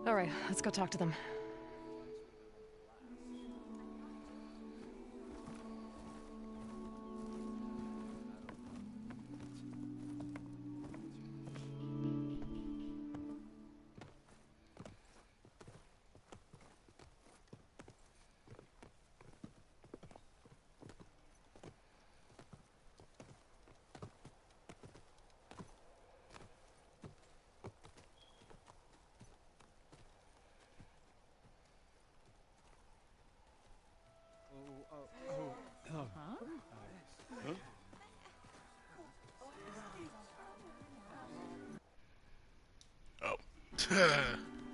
All right, let's go talk to them.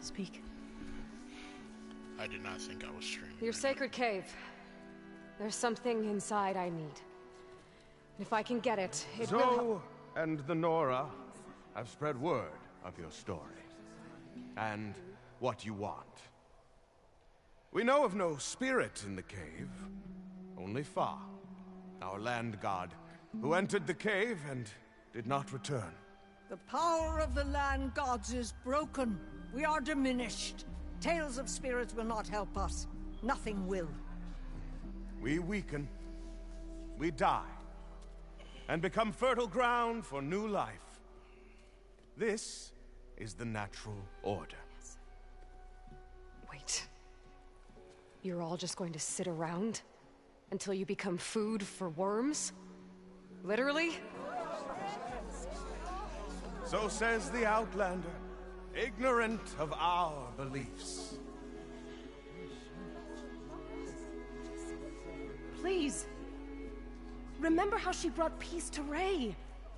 Speak. I did not think I was streaming. Your sacred cave. There's something inside I need. If I can get it, it will help. Zoe and the Nora have spread word of your story. And what you want. We know of no spirit in the cave. Only Fa, our land god, who entered the cave and did not return. The power of the land gods is broken. We are diminished. Tales of spirits will not help us. Nothing will. We weaken. We die. And become fertile ground for new life. This is the natural order. Wait. You're all just going to sit around? Until you become food for worms? Literally? So says the Outlander, ignorant of our beliefs. Please. Remember how she brought peace to Ray.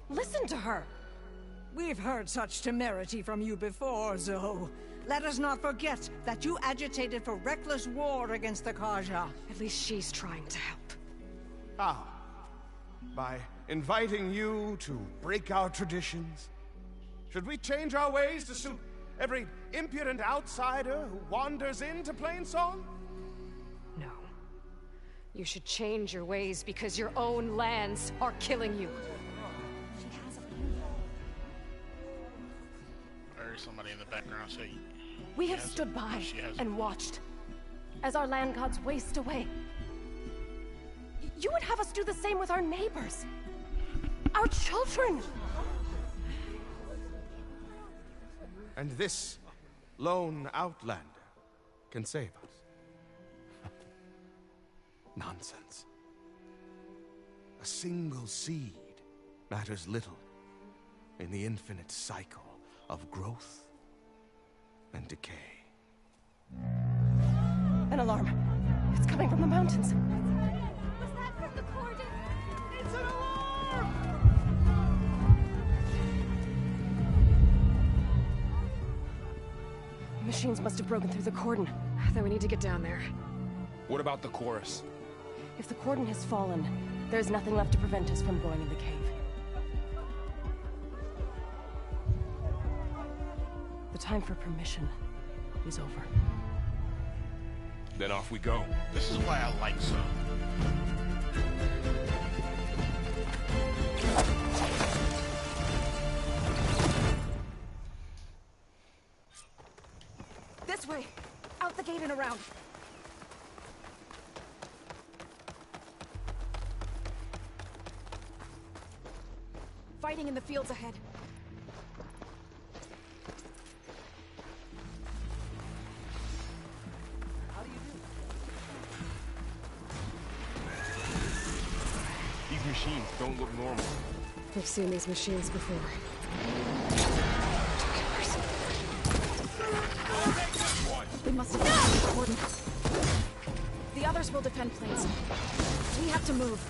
Listen to her. We've heard such temerity from you before, Zoe. Let us not forget that you agitated for reckless war against the Carja. At least she's trying to help. Ah. By inviting you to break our traditions? Should we change our ways to suit every impudent outsider who wanders into Plainsong? No. You should change your ways because your own lands are killing you. I heard somebody in the background say... We have stood by and watched as our land gods waste away. You would have us do the same with our neighbors. Our children. And this lone outlander can save us. Nonsense. A single seed matters little in the infinite cycle of growth and decay. An alarm. It's coming from the mountains. Was that from the Cordon? It's an alarm! Machines must have broken through the cordon. Then we need to get down there. What about the chorus? If the cordon has fallen, there's nothing left to prevent us from going in the cave. The time for permission is over. Then off we go. This is why I like Zoe. This way! Out the gate and around! Fighting in the fields ahead. These machines don't look normal. We've seen these machines before. We must have the cordon. The others will defend Plains. We have to move.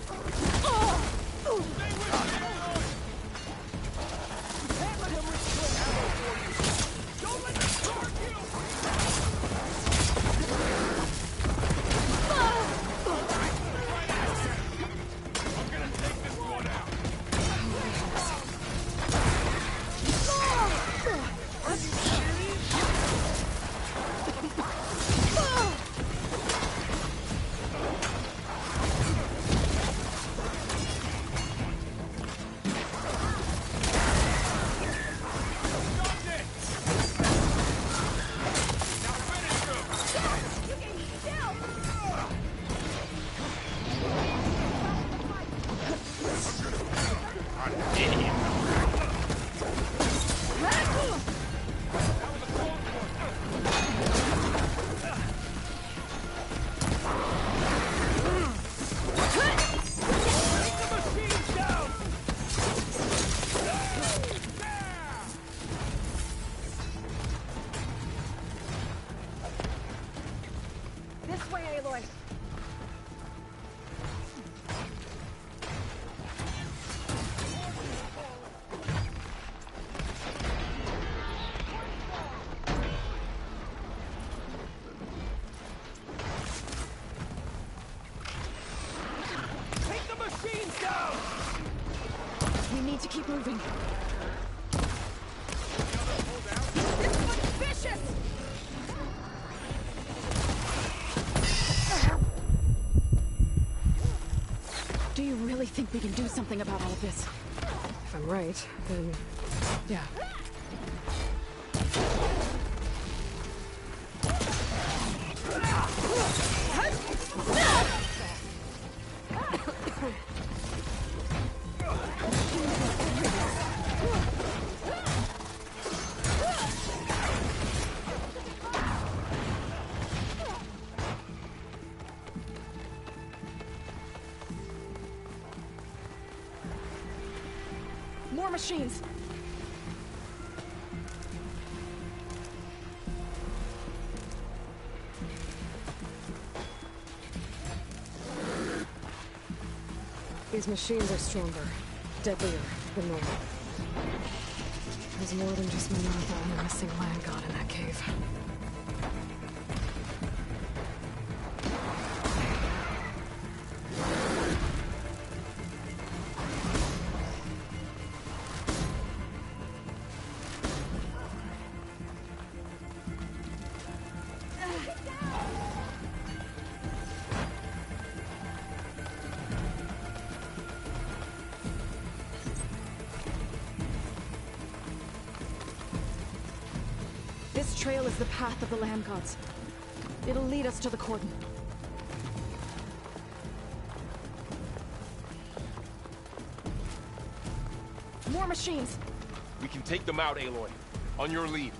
to keep moving. This one's vicious! Do you really think we can do something about all of this? If I'm right, then... yeah. More machines! These machines are stronger, deadlier than normal. There's more than just Minerva and the missing land god in that cave. This trail is the path of the land gods. It'll lead us to the cordon. More machines! We can take them out, Aloy. On your lead.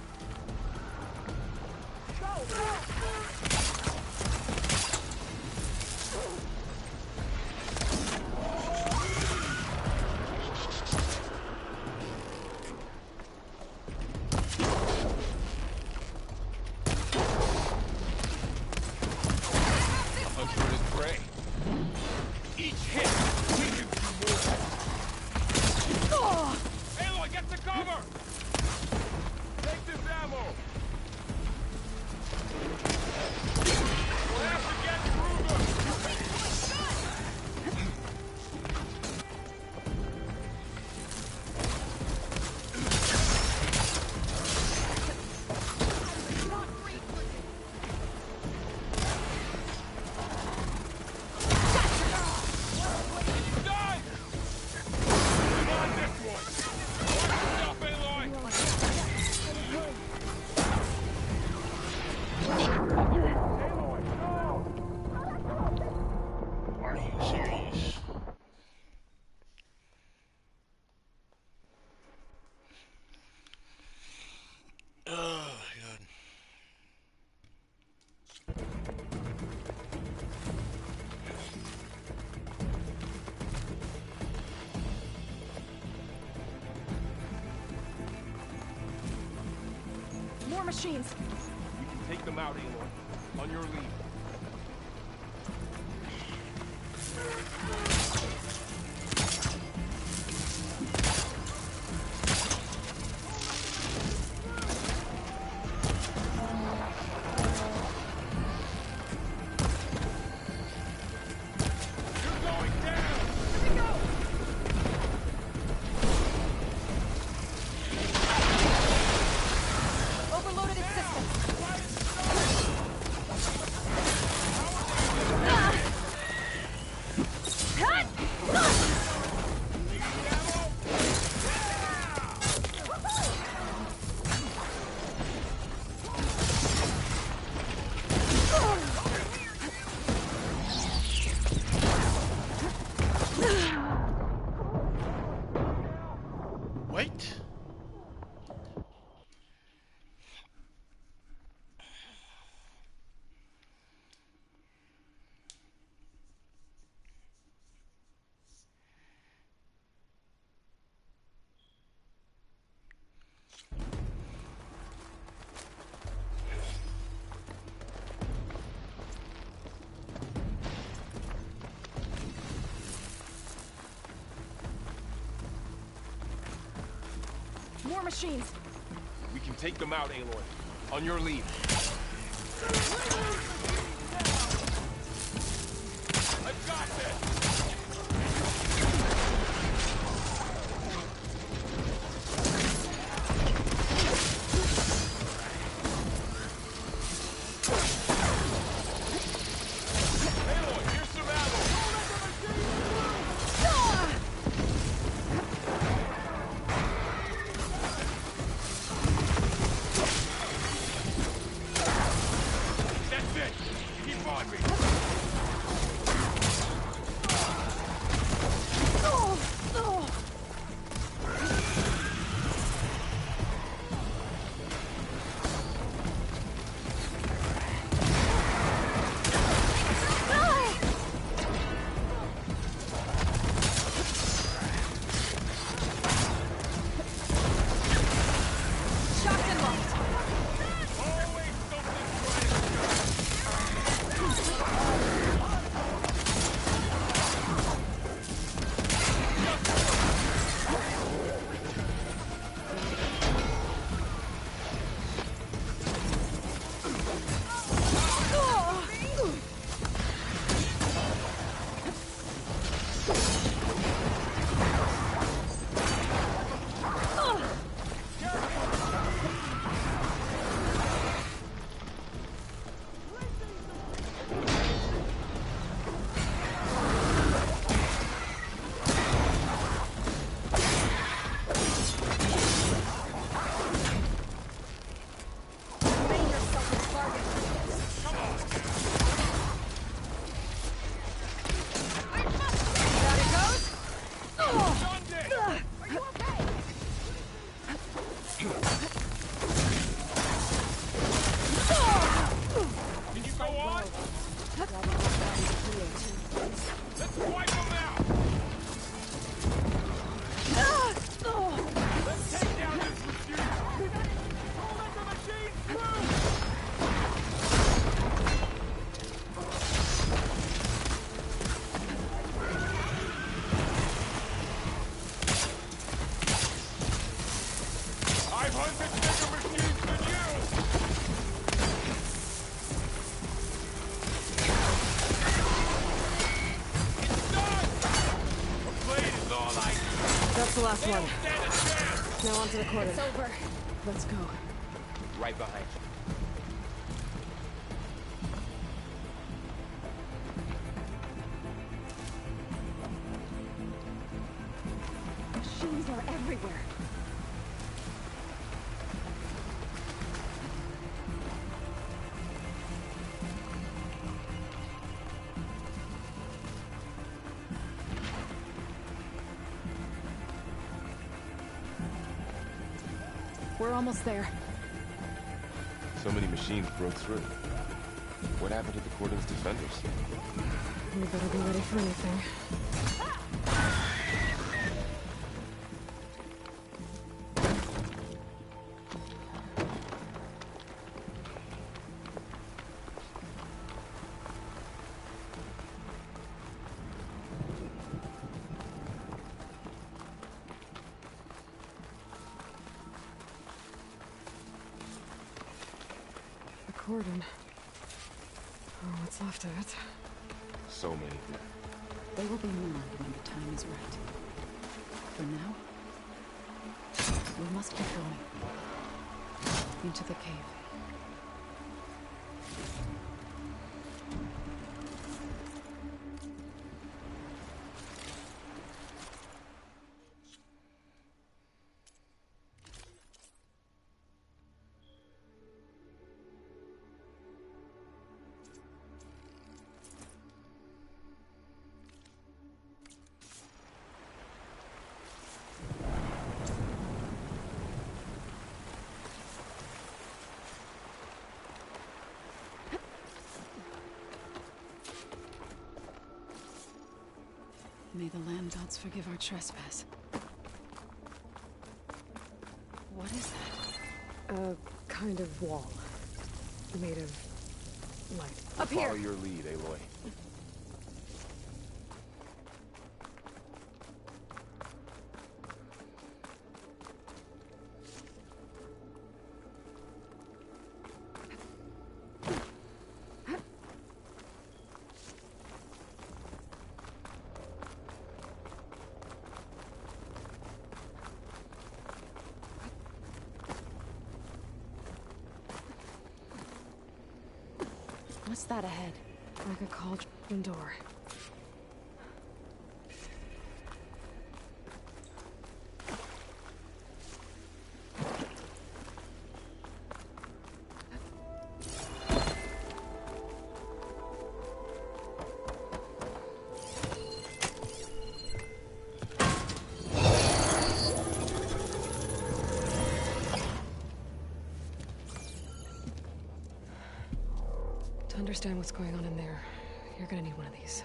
More machines! We can take them out, Aloy. On your lead. Wait. More machines! We can take them out, Aloy. On your lead. I've got this! Can you go on? Let's wipe them out! Let's take down this machine! Don't let the machine through! I've hunted bigger machines than you! That's the last one. Now onto the cordon. It's over. Let's go. Right behind you. Machines are everywhere. We're almost there. So many machines broke through. What happened to the Cordon's defenders? We better be ready for anything. Cordon. Oh, what's left of it? So many. They will be mourned when the time is right. For now, we must keep going. Into the cave. May the land gods forgive our trespass. What is that? A kind of wall. Made of light. Up here! Follow your lead, Aloy. What's that ahead? Like a cauldron door. To understand what's going on in there, you're gonna need one of these.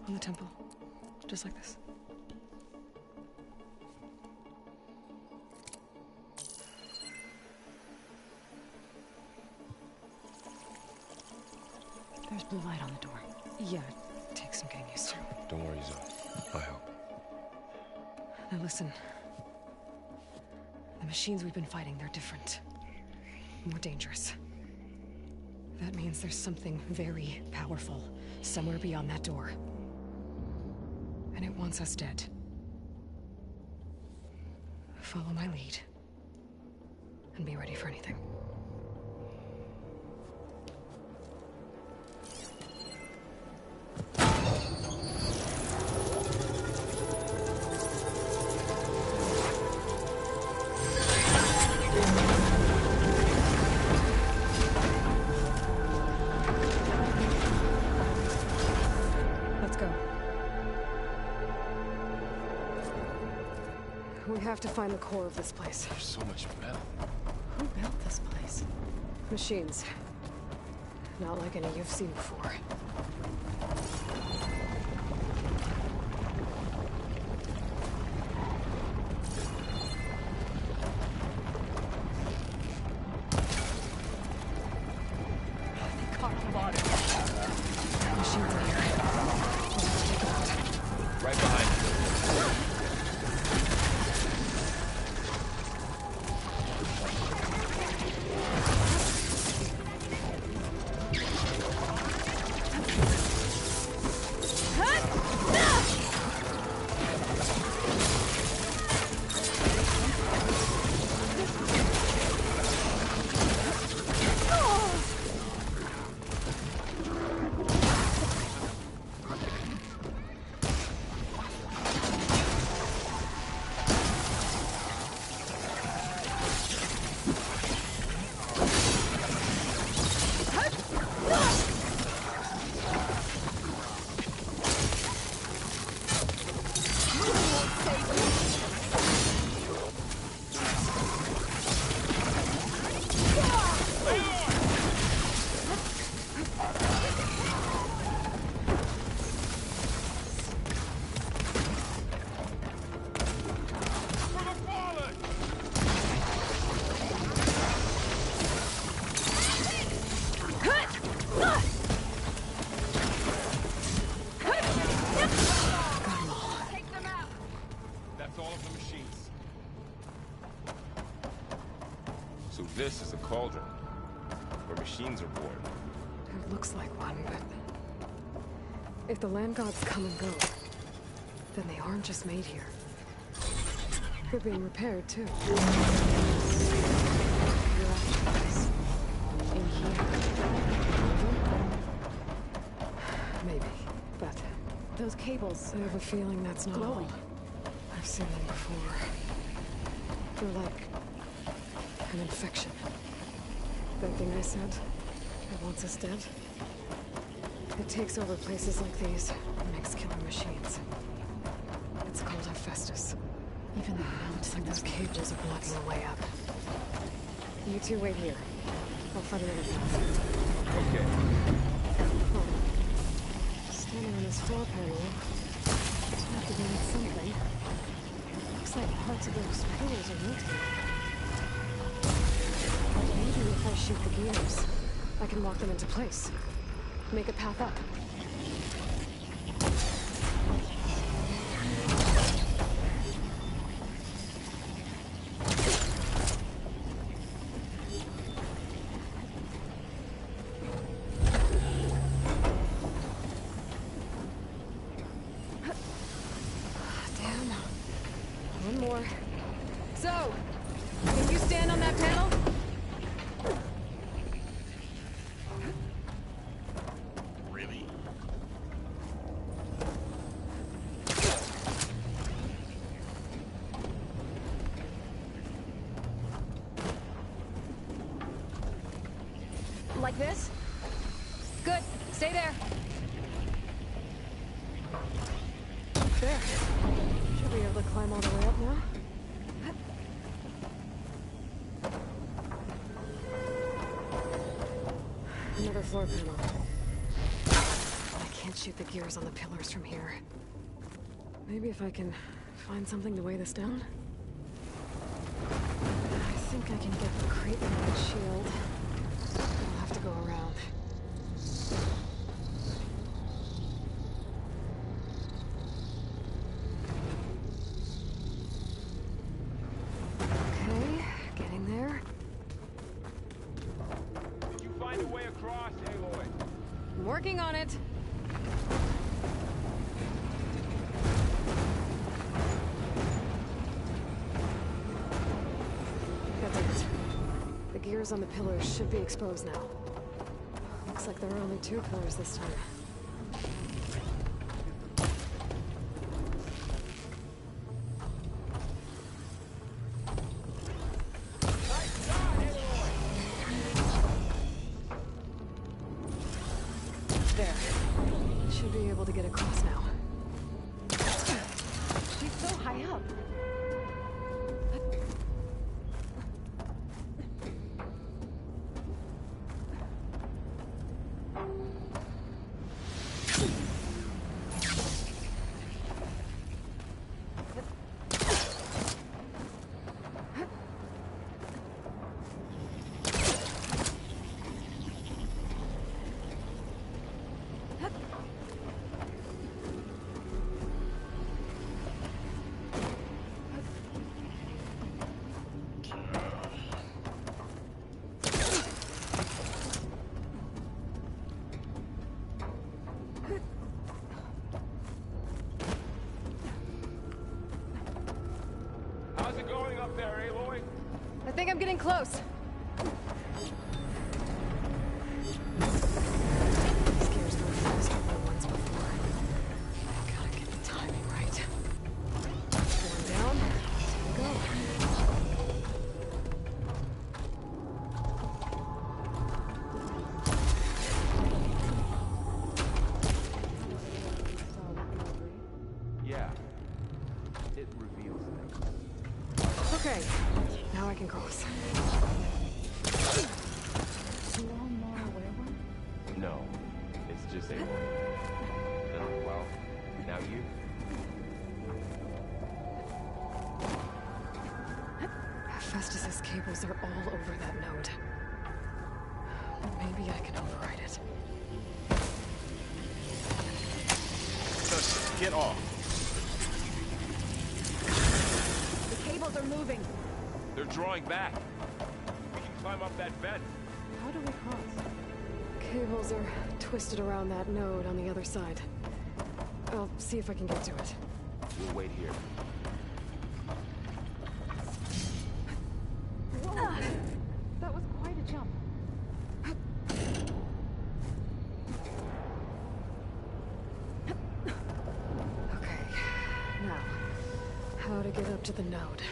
On the temple. Just like this. There's blue light on the door. Yeah, it takes some getting used to. Don't worry, Zoe. I help. Now listen. The machines we've been fighting, they're different. More dangerous. That means there's something very powerful somewhere beyond that door. And it wants us dead. Follow my lead. And be ready for anything. have to find the core of this place. There's so much metal. Who built this place? Machines. Not like any you've seen before. Machines in here. Let's take them out. Right behind you. So this is a cauldron, where machines are born. It looks like one, but... if the land gods come and go, then they aren't just made here. They're being repaired, too. Your afterlives. In here. Maybe, but... those cables... I have a feeling that's not glowing. all. I've seen them before. They're like... an infection. That thing I said, that wants us dead. It takes over places like these and makes killer machines. It's called Hephaestus. Even the ground Like those cages are blocking the way up. You two wait here. I'll find another path. Okay. Oh. Standing on this floor panel. It's activating something. Looks like parts of those pillars are melting. Maybe if I shoot the gears, I can lock them into place. Make a path up. Damn. One more. So, can you stand on that panel? Really? Like this? Good. Stay there. There. Should be able to climb all the way up now. Another floor panel. I can't shoot the gears on the pillars from here. Maybe if I can find something to weigh this down? I think I can get the crate with that shield. I'll have to go around. Okay, getting there. Did you find a way across, Aloy? I'm working on it. That's it. The gears on the pillars should be exposed now. Looks like there are only 2 pillars this time. There. Should be able to get across now. She's so high up. How's it going up there, Aloy? I think I'm getting close. Scares go faster than the ones before. I gotta get the timing right. One down, two go. Yeah. It reveals things. Okay, now I can cross. You all know where one? No. It's just Aloy. Well, now you. Festus's cables are all over that node. Maybe I can override it. Just get off. The cables are moving. They're drawing back. We can climb up that vent. How do we cross? Cables are twisted around that node on the other side. I'll see if I can get to it. We'll wait here. Whoa! That was quite a jump. Okay, now, how to get up to the node.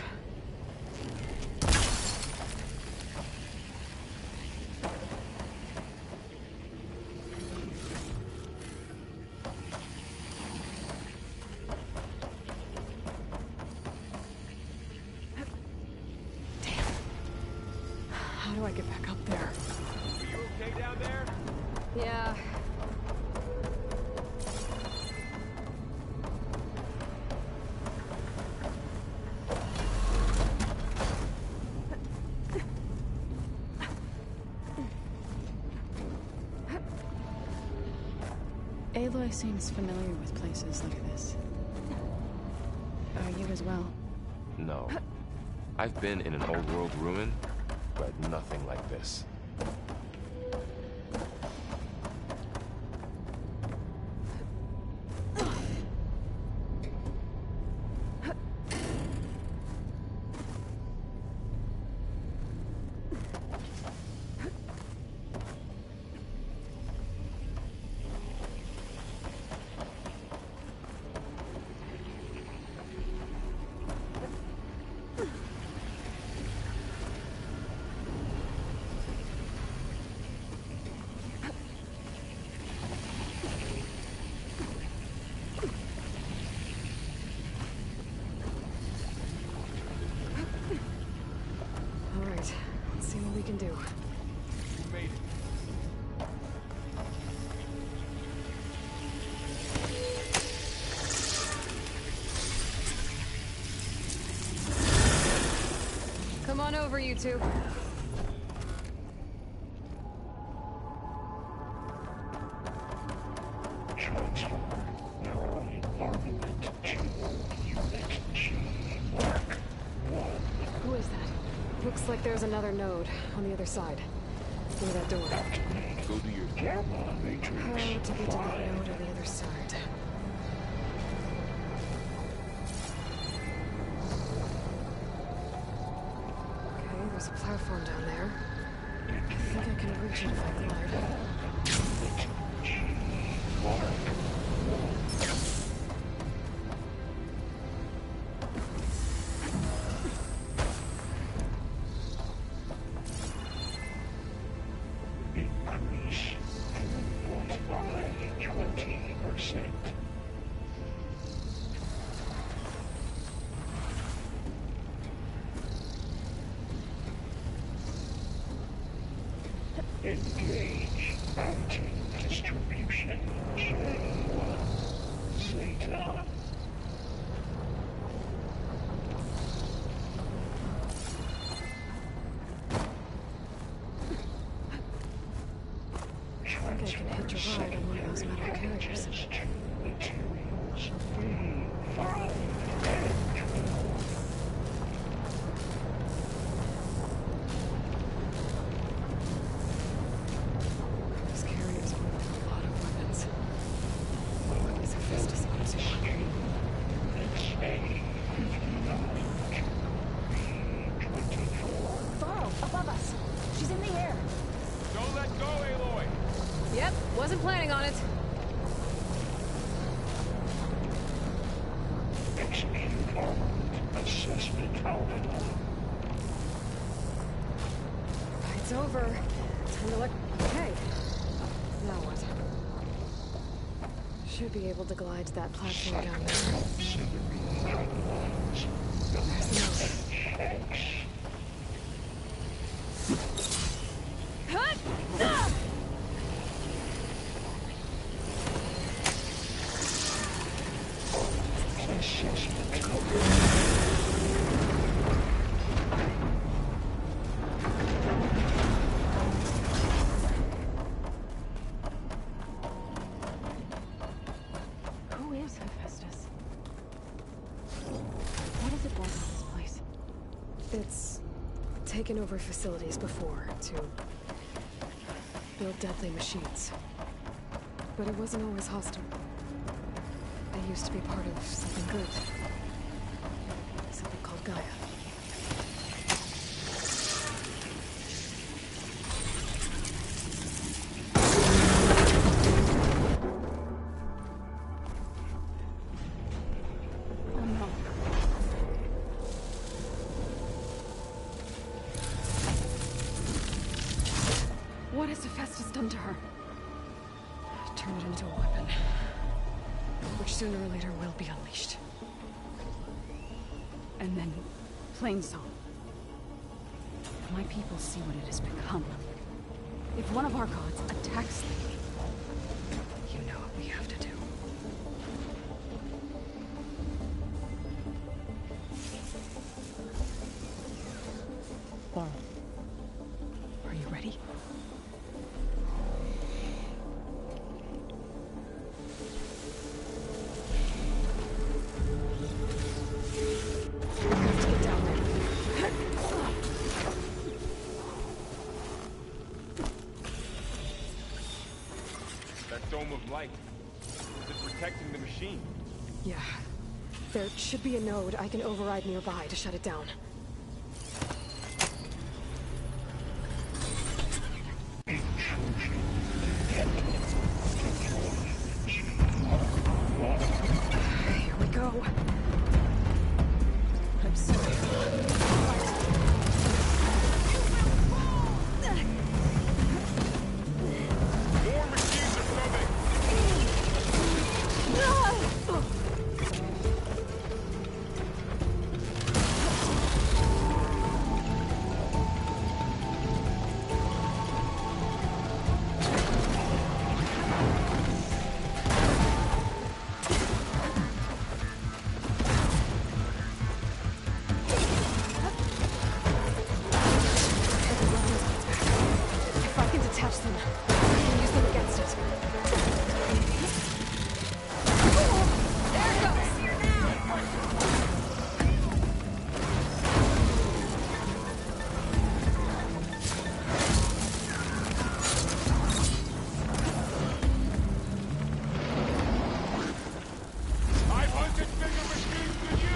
How do I get back up there? Are you okay down there? Yeah. Aloy seems familiar with places like this. Are you as well? No. I've been in an old world ruin, but nothing like this. All right, let's see what we can do. You made it. Come on over, you two. Who is that? Looks like there's another node on the other side. Through that door. Go do your job. How to get to that node on the other side? Okay, there's a platform down there. I think I can reach it if I glide. Increase throughput by 20%. Engage mounting distribution chain. I think I can hitch a ride on one of those metal carriers. Those carriers were a lot of weapons. Luckily, Hephaestus owns one. Varl, above us. She's in the air. Don't let go, Aloy! Yep, wasn't planning on it. Execute armament assessment outline. It's over. Time to let... Okay. Now what? Should be able to glide to that platform down there. There's the note. Cut! Ah! Who is Hephaestus? What does it want from this place? It's taken over facilities before to build deadly machines. But it wasn't always hostile. I used to be part of something good. Something called Gaia. Oh no. What has Hephaestus done to her? Turned it into a weapon. Which sooner or later will be unleashed. And then, Plainsong. My people see what it has become. If one of our gods attacks them, You know what we have to do. Varl, Are you ready? We have to get down there. That dome of light. Is it protecting the machine? Yeah. There should be a node I can override nearby to shut it down. Here we go. I'm sorry. More machines are coming! If I can detach them, I can use them against it. There it goes! I've hunted bigger machines than you!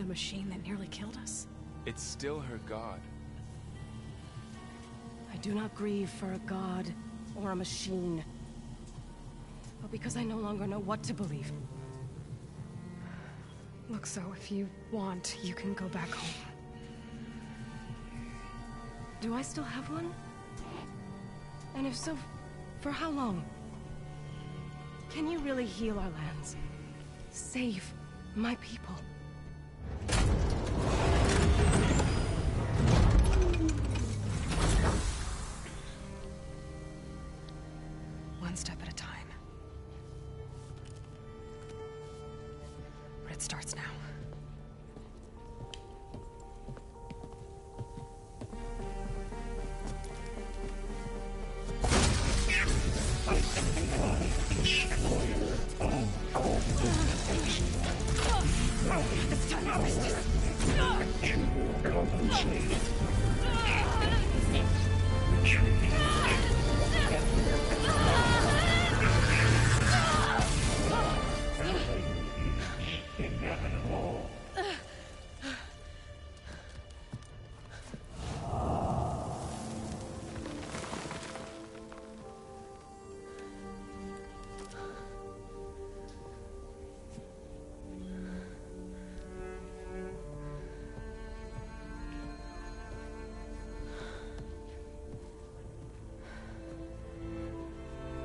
the machine that nearly killed us? It's still her god. I do not grieve for a god or a machine, but because I no longer know what to believe. Look, so if you want, you can go back home. Do I still have one? And if so, for how long? Can you really heal our lands? Save my people? One step at a time. But it starts now. It's time to resist. You will compensate. Retreat. Inevitable.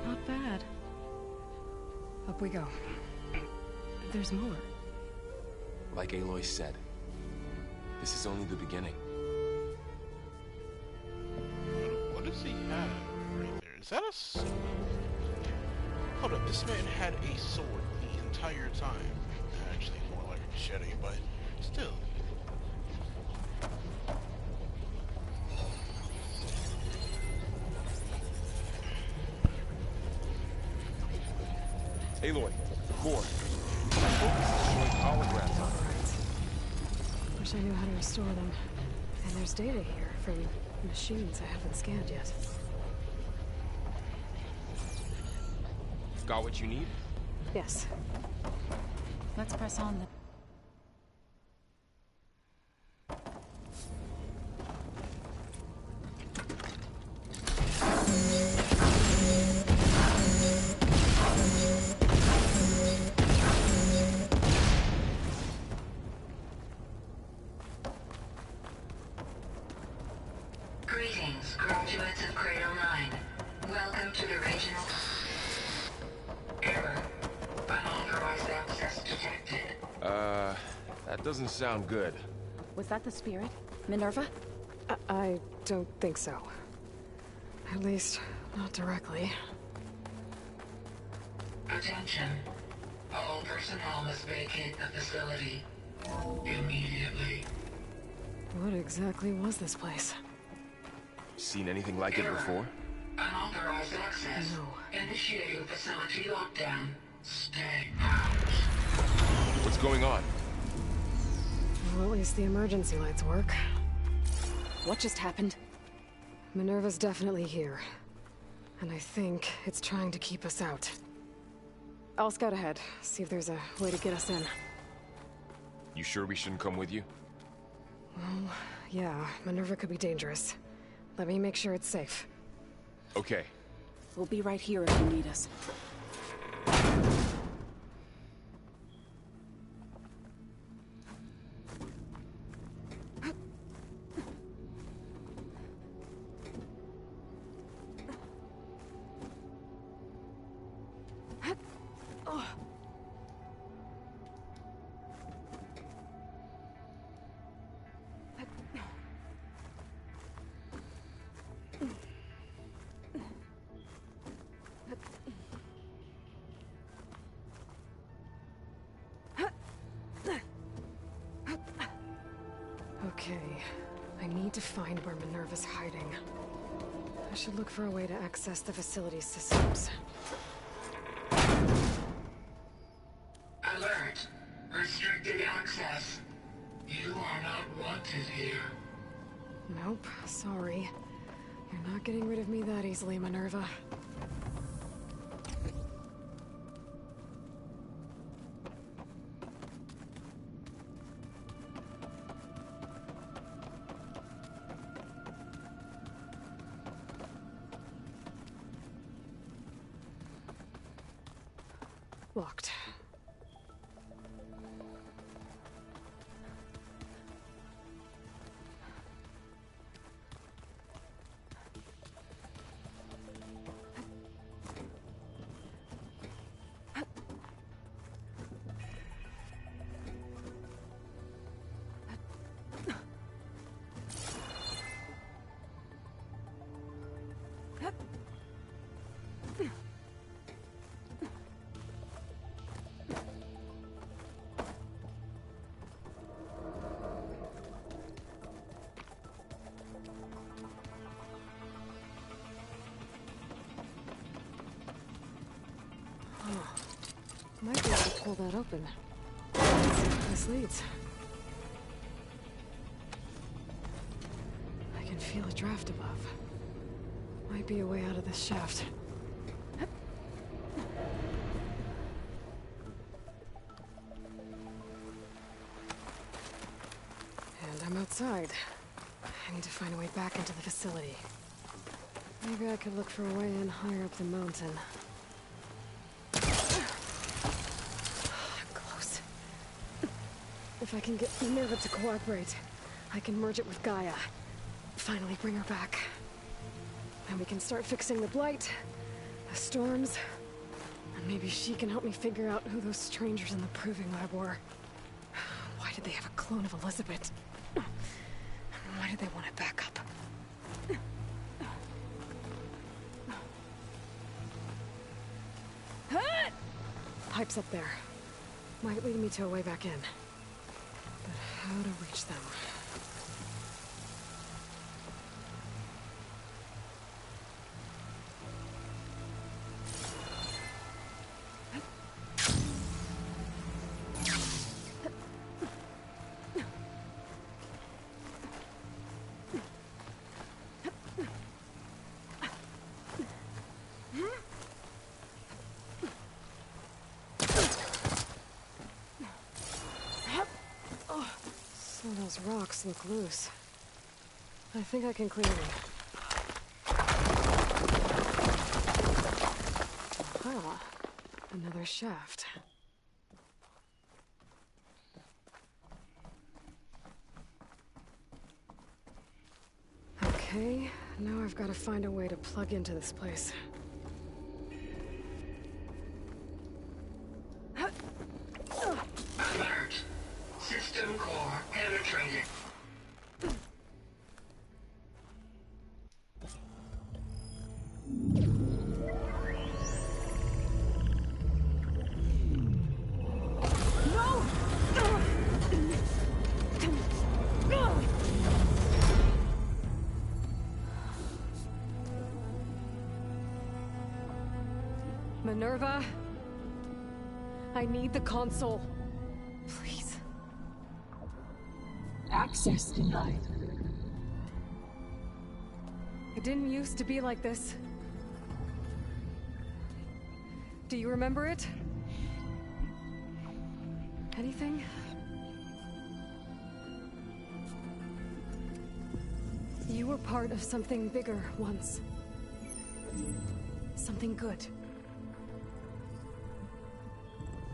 Not bad. Up we go. There's more. Like Aloy said, this is only the beginning. What does he have right there? Is that a sword? Hold up, this man had a sword the entire time. Actually, more like a machete, but still. Aloy, the core. My focus is showing holograms on it. Wish I knew how to restore them. And there's data here from machines I haven't scanned yet. Got what you need? Yes. Let's press on then. Greetings, graduates of Cradle 9. Welcome to the regional... Error. Unauthorized access detected. That doesn't sound good. Was that the spirit? Minerva? I don't think so. At least, not directly. Attention. All personnel must vacate the facility. Immediately. What exactly was this place? Seen anything like it before? Unauthorized access. No. Initiating facility lockdown. Stay out. What's going on? Well, at least the emergency lights work. What just happened? Minerva's definitely here. And I think it's trying to keep us out. I'll scout ahead, see if there's a way to get us in. You sure we shouldn't come with you? Well, yeah, Minerva could be dangerous. Let me make sure it's safe. Okay. We'll be right here if you need us. Okay, I need to find where Minerva's hiding. I should look for a way to access the facility's systems. Alert. Restricted access. You are not wanted here. Nope, sorry. You're not getting rid of me that easily, Minerva. Locked. Might be able to pull that open. Let's see where this leads. I can feel a draft above. Might be a way out of this shaft. And I'm outside. I need to find a way back into the facility. Maybe I could look for a way in higher up the mountain. If I can get Minerva to cooperate, I can merge it with Gaia. Finally bring her back. Then we can start fixing the Blight, the storms, and maybe she can help me figure out who those strangers in the Proving Lab were. Why did they have a clone of Elizabeth? Why did they want it back up? Pipes up there. Might lead me to a way back in. But how to reach them? Those rocks look loose. I think I can clear them. Aha! Another shaft. Okay, now I've got to find a way to plug into this place. Alert! System core penetrated. Minerva, I need the console. Please. Access denied. It didn't used to be like this. Do you remember it? Anything? You were part of something bigger once. Something good.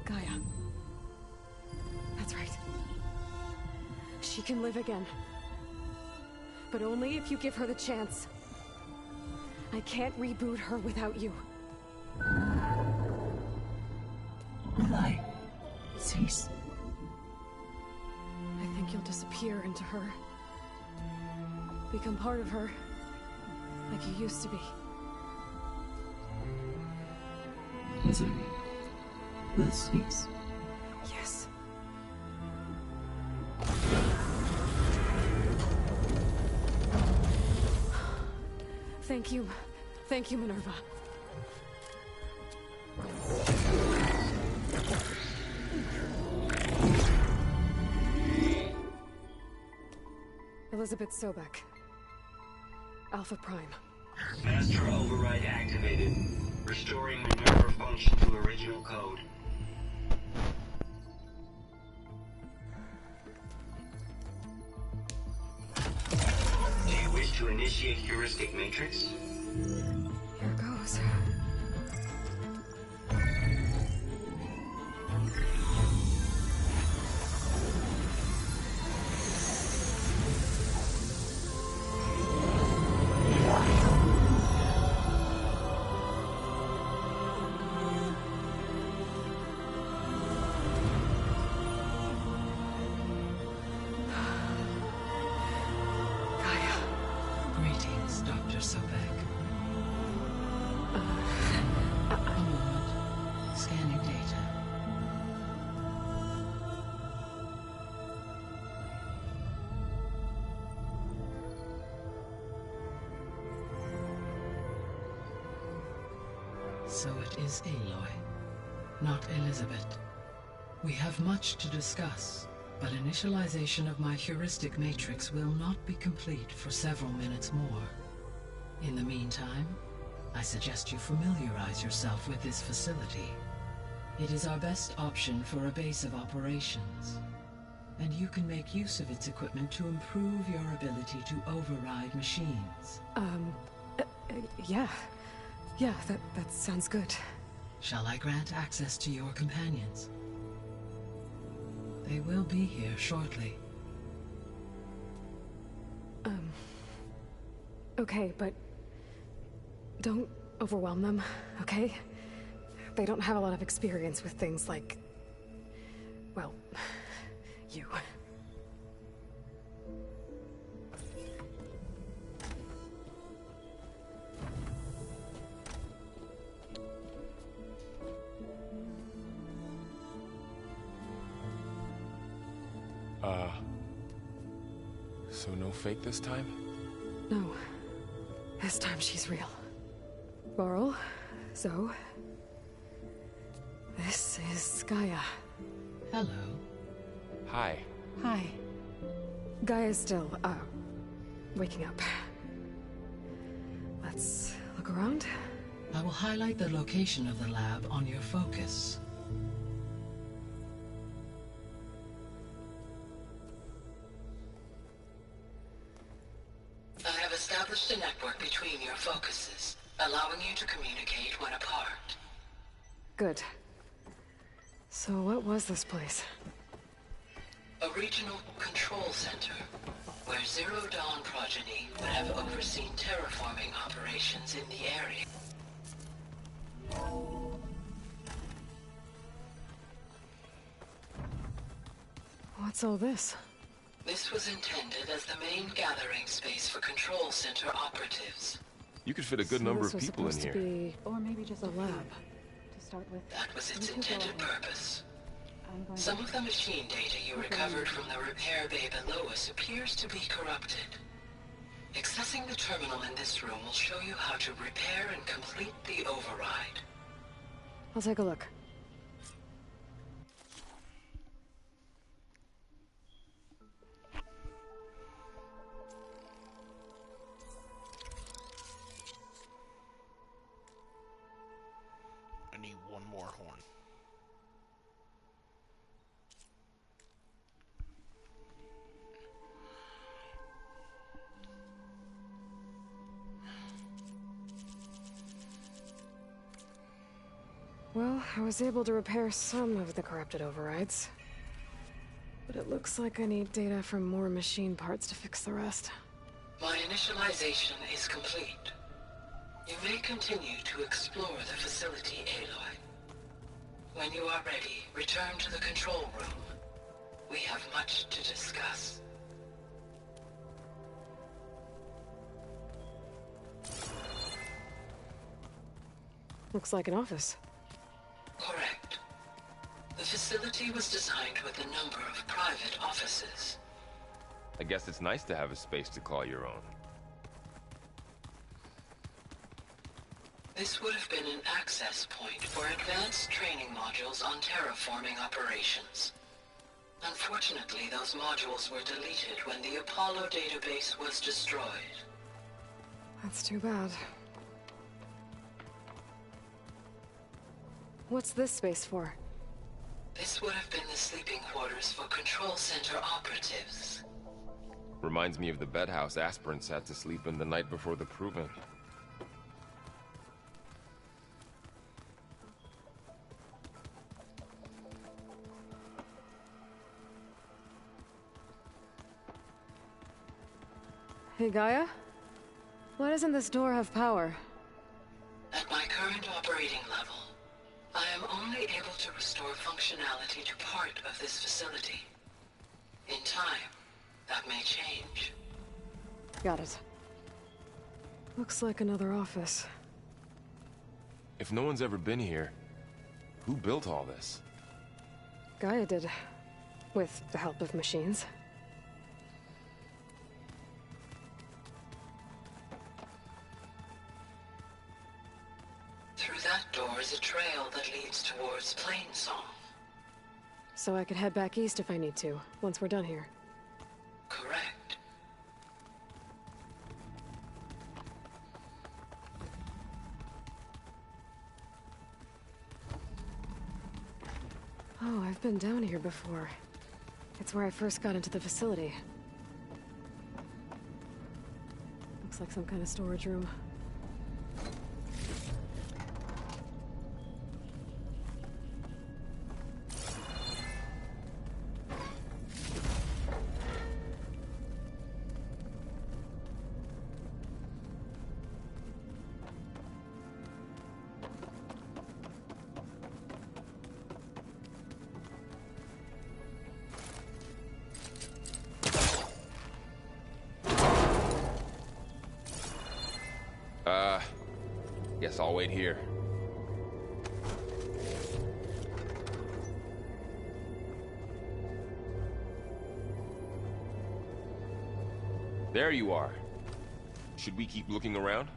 Gaia. That's right. She can live again. But only if you give her the chance. I can't reboot her without you. Light. Cease. I think you'll disappear into her. Become part of her. Like you used to be. Misery will cease. Yes. Thank you. Thank you, Minerva. Elizabeth Sobek. Alpha Prime. Master override activated. Restoring Minerva function to original code. Do you wish to initiate heuristic matrix? Here goes. So it is Aloy, not Elizabeth. We have much to discuss, but initialization of my heuristic matrix will not be complete for several minutes more. In the meantime, I suggest you familiarize yourself with this facility. It is our best option for a base of operations, and you can make use of its equipment to improve your ability to override machines. Yeah. Yeah, that sounds good. Shall I grant access to your companions? They will be here shortly. Okay, but don't overwhelm them, okay? They don't have a lot of experience with things like, well, you. So no fake this time? No. This time she's real. Varl, Zoe. This is Gaia. Hello. Hi. Hi. Gaia's still, waking up. Let's look around. I will highlight the location of the lab on your focus. I have established a network between your focuses, allowing you to communicate when apart. Good. So what was this place? A regional control center, where Zero Dawn progeny would have overseen terraforming operations in the area. What's all this? This was intended as the main gathering space for control center operatives. You could fit a good number of people in here. Or maybe just a lab. To start with. That was its intended purpose. Some of the machine data you recovered from the repair bay below us appears to be corrupted. Accessing the terminal in this room will show you how to repair and complete the override. I'll take a look. I need one more horn. Well, I was able to repair some of the corrupted overrides. But it looks like I need data from more machine parts to fix the rest. My initialization is complete. You may continue to explore the facility, Aloy. When you are ready, return to the control room. We have much to discuss. Looks like an office. Correct. The facility was designed with a number of private offices. I guess it's nice to have a space to call your own. This would have been an access point for advanced training modules on terraforming operations. Unfortunately, those modules were deleted when the Apollo database was destroyed. That's too bad. What's this space for? This would have been the sleeping quarters for control center operatives. Reminds me of the bedhouse aspirants had to sleep in the night before the proving. Hey, Gaia? Why doesn't this door have power? At my current operating level, I am only able to restore functionality to part of this facility. In time, that may change. Got it. Looks like another office. If no one's ever been here, who built all this? Gaia did. With the help of machines. Through that door door is a trail that leads towards Plainsong. So I could head back east if I need to, once we're done here. Correct. Oh, I've been down here before. It's where I first got into the facility. Looks like some kind of storage room. Guess I'll wait here. There you are. Should we keep looking around?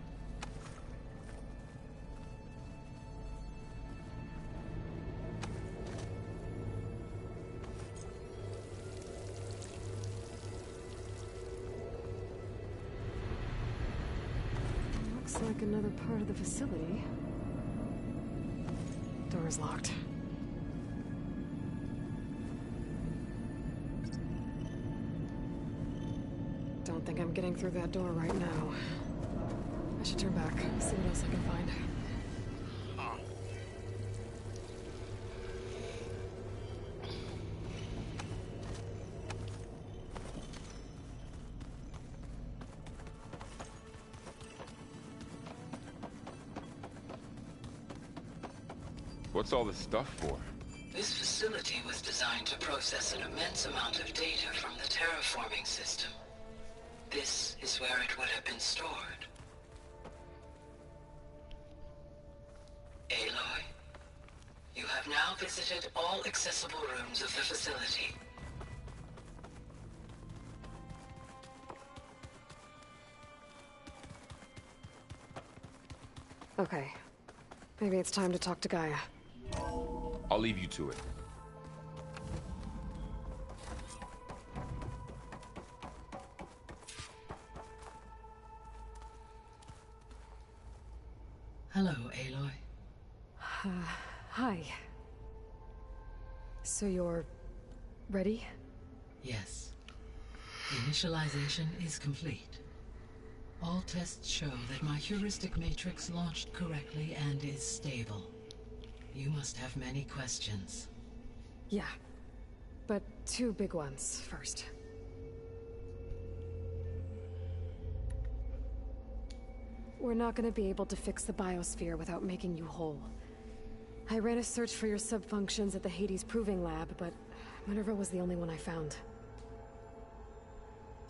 Looks like another part of the facility. Door's locked. Don't think I'm getting through that door right now. I should turn back, see what else I can find. What's all this stuff for? This facility was designed to process an immense amount of data from the terraforming system. This is where it would have been stored. Aloy, you have now visited all accessible rooms of the facility. Okay. Maybe it's time to talk to Gaia. I'll leave you to it. Hello, Aloy. Hi. So you're... ready? Yes. Initialization is complete. All tests show that my heuristic matrix launched correctly and is stable. You must have many questions. Yeah. But two big ones first. We're not gonna be able to fix the biosphere without making you whole. I ran a search for your subfunctions at the Hades Proving Lab, but Minerva was the only one I found.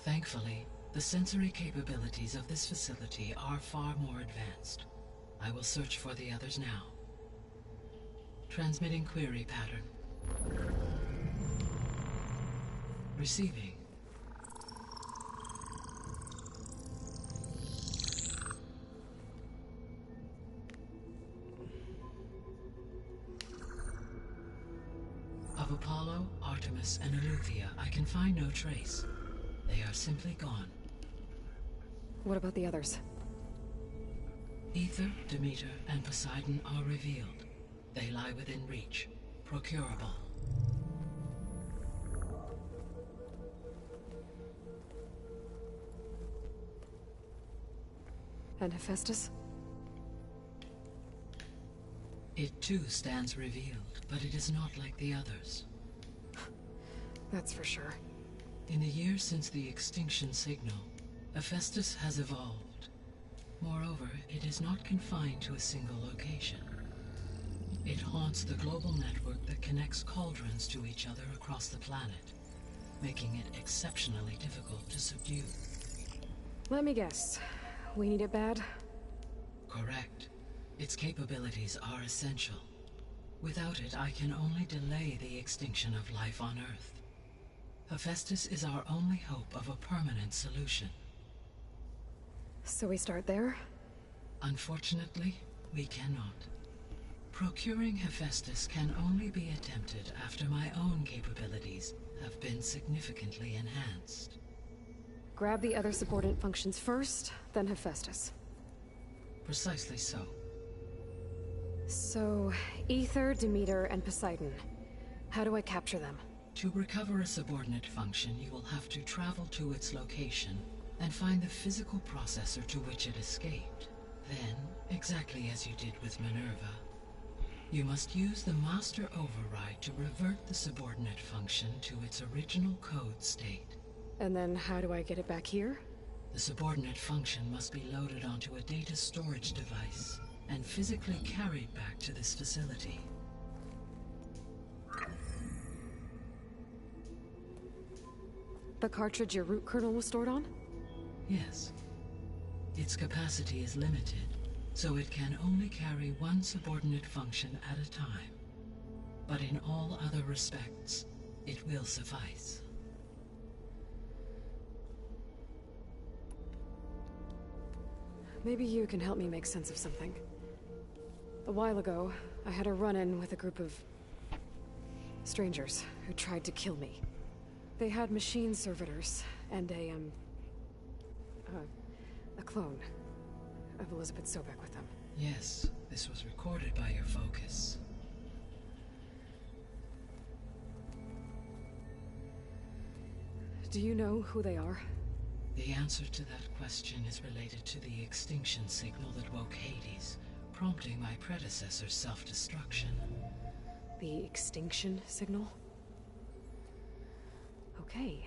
Thankfully, the sensory capabilities of this facility are far more advanced. I will search for the others now. Transmitting query pattern. Receiving. Of Apollo, Artemis, and Eleuthia, I can find no trace. They are simply gone. What about the others? Ether, Demeter, and Poseidon are revealed. They lie within reach. Procurable. And Hephaestus? It too stands revealed, but it is not like the others. That's for sure. In the years since the extinction signal, Hephaestus has evolved. Moreover, it is not confined to a single location. It haunts the global network that connects cauldrons to each other across the planet, making it exceptionally difficult to subdue. Let me guess. We need it bad? Correct. Its capabilities are essential. Without it, I can only delay the extinction of life on Earth. Hephaestus is our only hope of a permanent solution. So we start there? Unfortunately, we cannot. Procuring Hephaestus can only be attempted after my own capabilities have been significantly enhanced. Grab the other subordinate functions first, then Hephaestus. Precisely so. So, Aether, Demeter, and Poseidon. How do I capture them? To recover a subordinate function, you will have to travel to its location and find the physical processor to which it escaped. Then, exactly as you did with Minerva, you must use the Master Override to revert the subordinate function to its original code state. And then how do I get it back here? The subordinate function must be loaded onto a data storage device and physically carried back to this facility. The cartridge your root kernel was stored on? Yes. Its capacity is limited, so it can only carry one subordinate function at a time. But in all other respects, it will suffice. Maybe you can help me make sense of something. A while ago, I had a run-in with a group of strangers who tried to kill me. They had machine servitors and a clone of Elizabeth Sobek with them. Yes, this was recorded by your focus. Do you know who they are? The answer to that question is related to the extinction signal that woke Hades, prompting my predecessor's self-destruction. The extinction signal? Okay,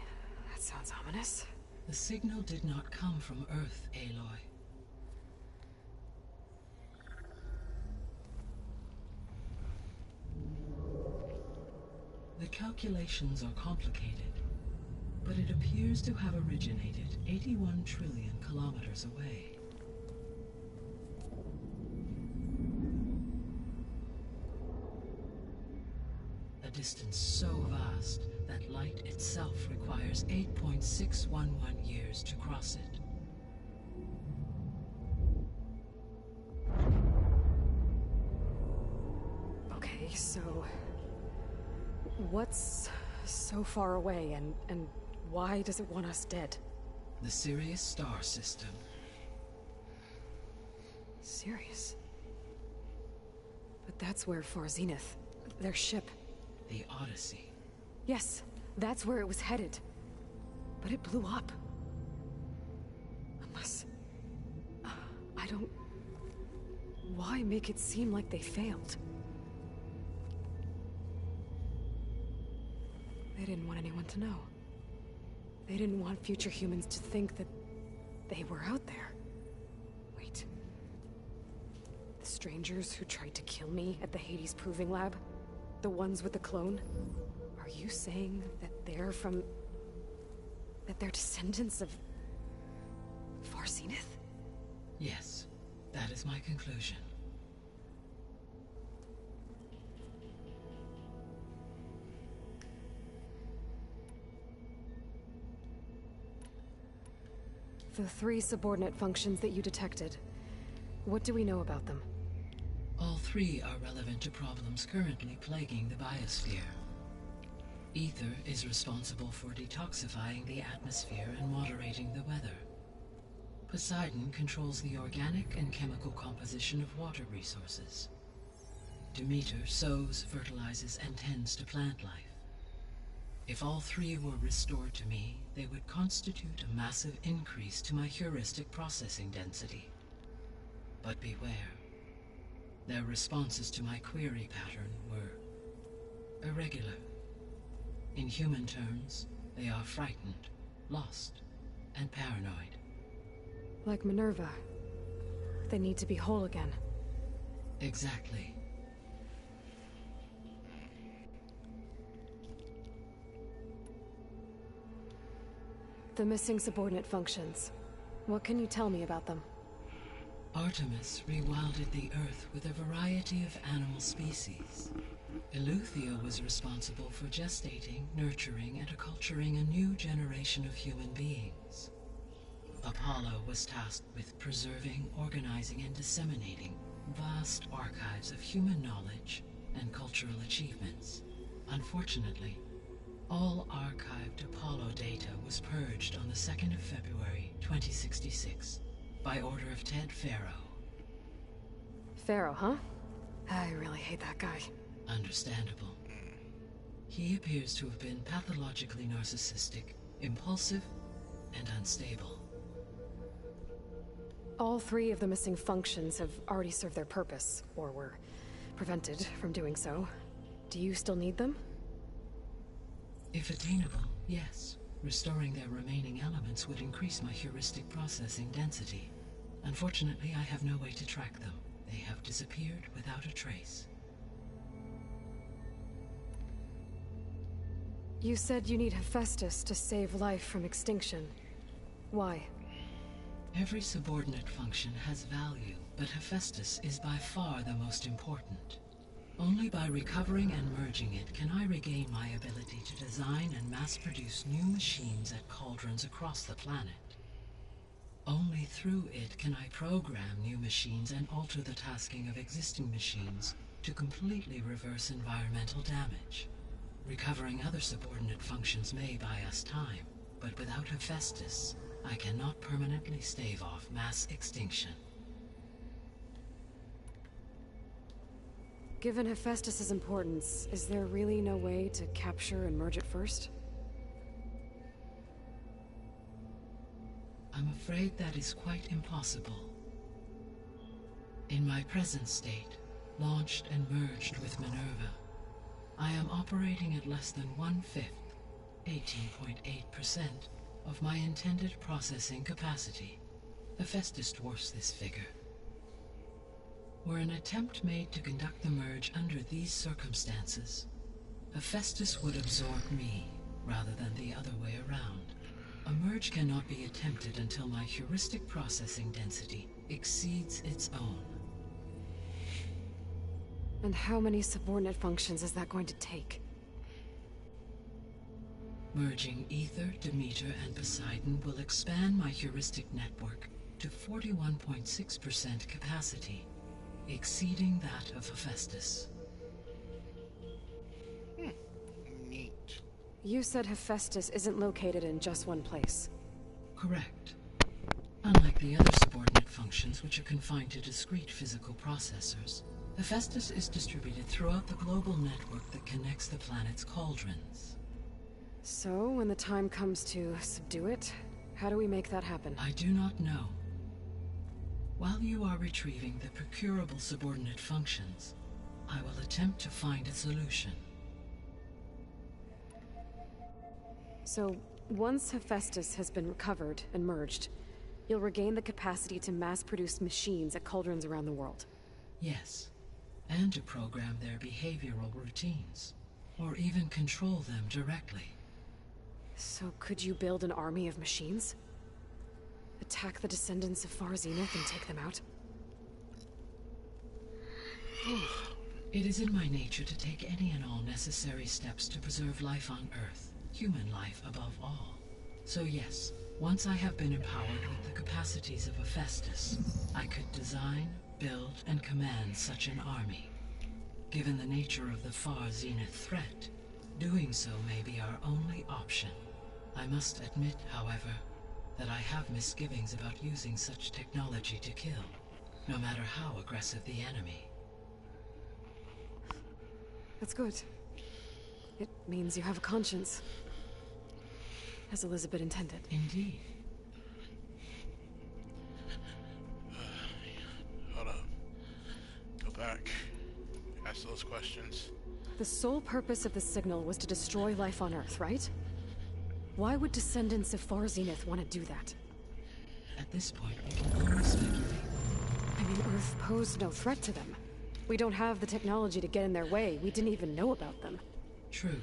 that sounds ominous. The signal did not come from Earth, Aloy. The calculations are complicated, but it appears to have originated 81 trillion kilometers away. A distance so vast that light itself requires 8.611 years to cross it. Okay, so what's so far away and why does it want us dead? The Sirius star system. Sirius? But that's where Far Zenith, their ship. The Odyssey. Yes, that's where it was headed. But it blew up. Unless... I don't... Why make it seem like they failed? They didn't want anyone to know. They didn't want future humans to think that they were out there. Wait. The strangers who tried to kill me at the Hades Proving Lab? The ones with the clone? Are you saying that they're from... that they're descendants of... Far Zenith? Yes, that is my conclusion. The 3 subordinate functions that you detected. What do we know about them? All 3 are relevant to problems currently plaguing the biosphere. Aether is responsible for detoxifying the atmosphere and moderating the weather. Poseidon controls the organic and chemical composition of water resources. Demeter sows, fertilizes, and tends to plant life. If all 3 were restored to me, they would constitute a massive increase to my heuristic processing density. But beware. Their responses to my query pattern were irregular. In human terms, they are frightened, lost, and paranoid. Like Minerva. They need to be whole again. Exactly. The missing subordinate functions. What can you tell me about them? Artemis rewilded the Earth with a variety of animal species. Eleuthia was responsible for gestating, nurturing, and acculturating a new generation of human beings. Apollo was tasked with preserving, organizing, and disseminating vast archives of human knowledge and cultural achievements. Unfortunately, all archived Apollo data was purged on the 2nd of February, 2066, by order of Ted Faro. Faro, huh? I really hate that guy. Understandable. He appears to have been pathologically narcissistic, impulsive, and unstable. All 3 of the missing functions have already served their purpose, or were prevented from doing so. Do you still need them? If attainable, yes. Restoring their remaining elements would increase my heuristic processing density. Unfortunately, I have no way to track them. They have disappeared without a trace. You said you need Hephaestus to save life from extinction. Why? Every subordinate function has value, but Hephaestus is by far the most important. Only by recovering and merging it can I regain my ability to design and mass-produce new machines at cauldrons across the planet. Only through it can I program new machines and alter the tasking of existing machines to completely reverse environmental damage. Recovering other subordinate functions may buy us time, but without Hephaestus, I cannot permanently stave off mass extinction. Given Hephaestus's importance, is there really no way to capture and merge it first? I'm afraid that is quite impossible. In my present state, launched and merged with Minerva, I am operating at less than 1/5, 18.8%, of my intended processing capacity. Hephaestus dwarfs this figure. Were an attempt made to conduct the merge under these circumstances, Hephaestus would absorb me, rather than the other way around. A merge cannot be attempted until my heuristic processing density exceeds its own. And how many subordinate functions is that going to take? Merging Ether, Demeter, and Poseidon will expand my heuristic network to 41.6% capacity, exceeding that of Hephaestus. Neat. You said Hephaestus isn't located in just one place. Correct. Unlike the other subordinate functions, which are confined to discrete physical processors, Hephaestus is distributed throughout the global network that connects the planet's cauldrons. So, when the time comes to subdue it, how do we make that happen? I do not know. While you are retrieving the procurable subordinate functions, I will attempt to find a solution. So, once Hephaestus has been recovered and merged, you'll regain the capacity to mass-produce machines at cauldrons around the world. Yes, and to program their behavioral routines, or even control them directly. So could you build an army of machines? Attack the descendants of Far Zenith and take them out? It is in my nature to take any and all necessary steps to preserve life on Earth, human life above all. So yes, once I have been empowered with the capacities of Hephaestus, I could design, build, and command such an army. Given the nature of the Far Zenith threat, doing so may be our only option. I must admit, however, that I have misgivings about using such technology to kill, no matter how aggressive the enemy. That's good. It means you have a conscience. As Elizabeth intended. Indeed. Hold up. Go back. Ask those questions. The sole purpose of the signal was to destroy life on Earth, right? Why would descendants of Far Zenith want to do that? At this point, we can only speculate. I mean, Earth posed no threat to them. We don't have the technology to get in their way. We didn't even know about them. True.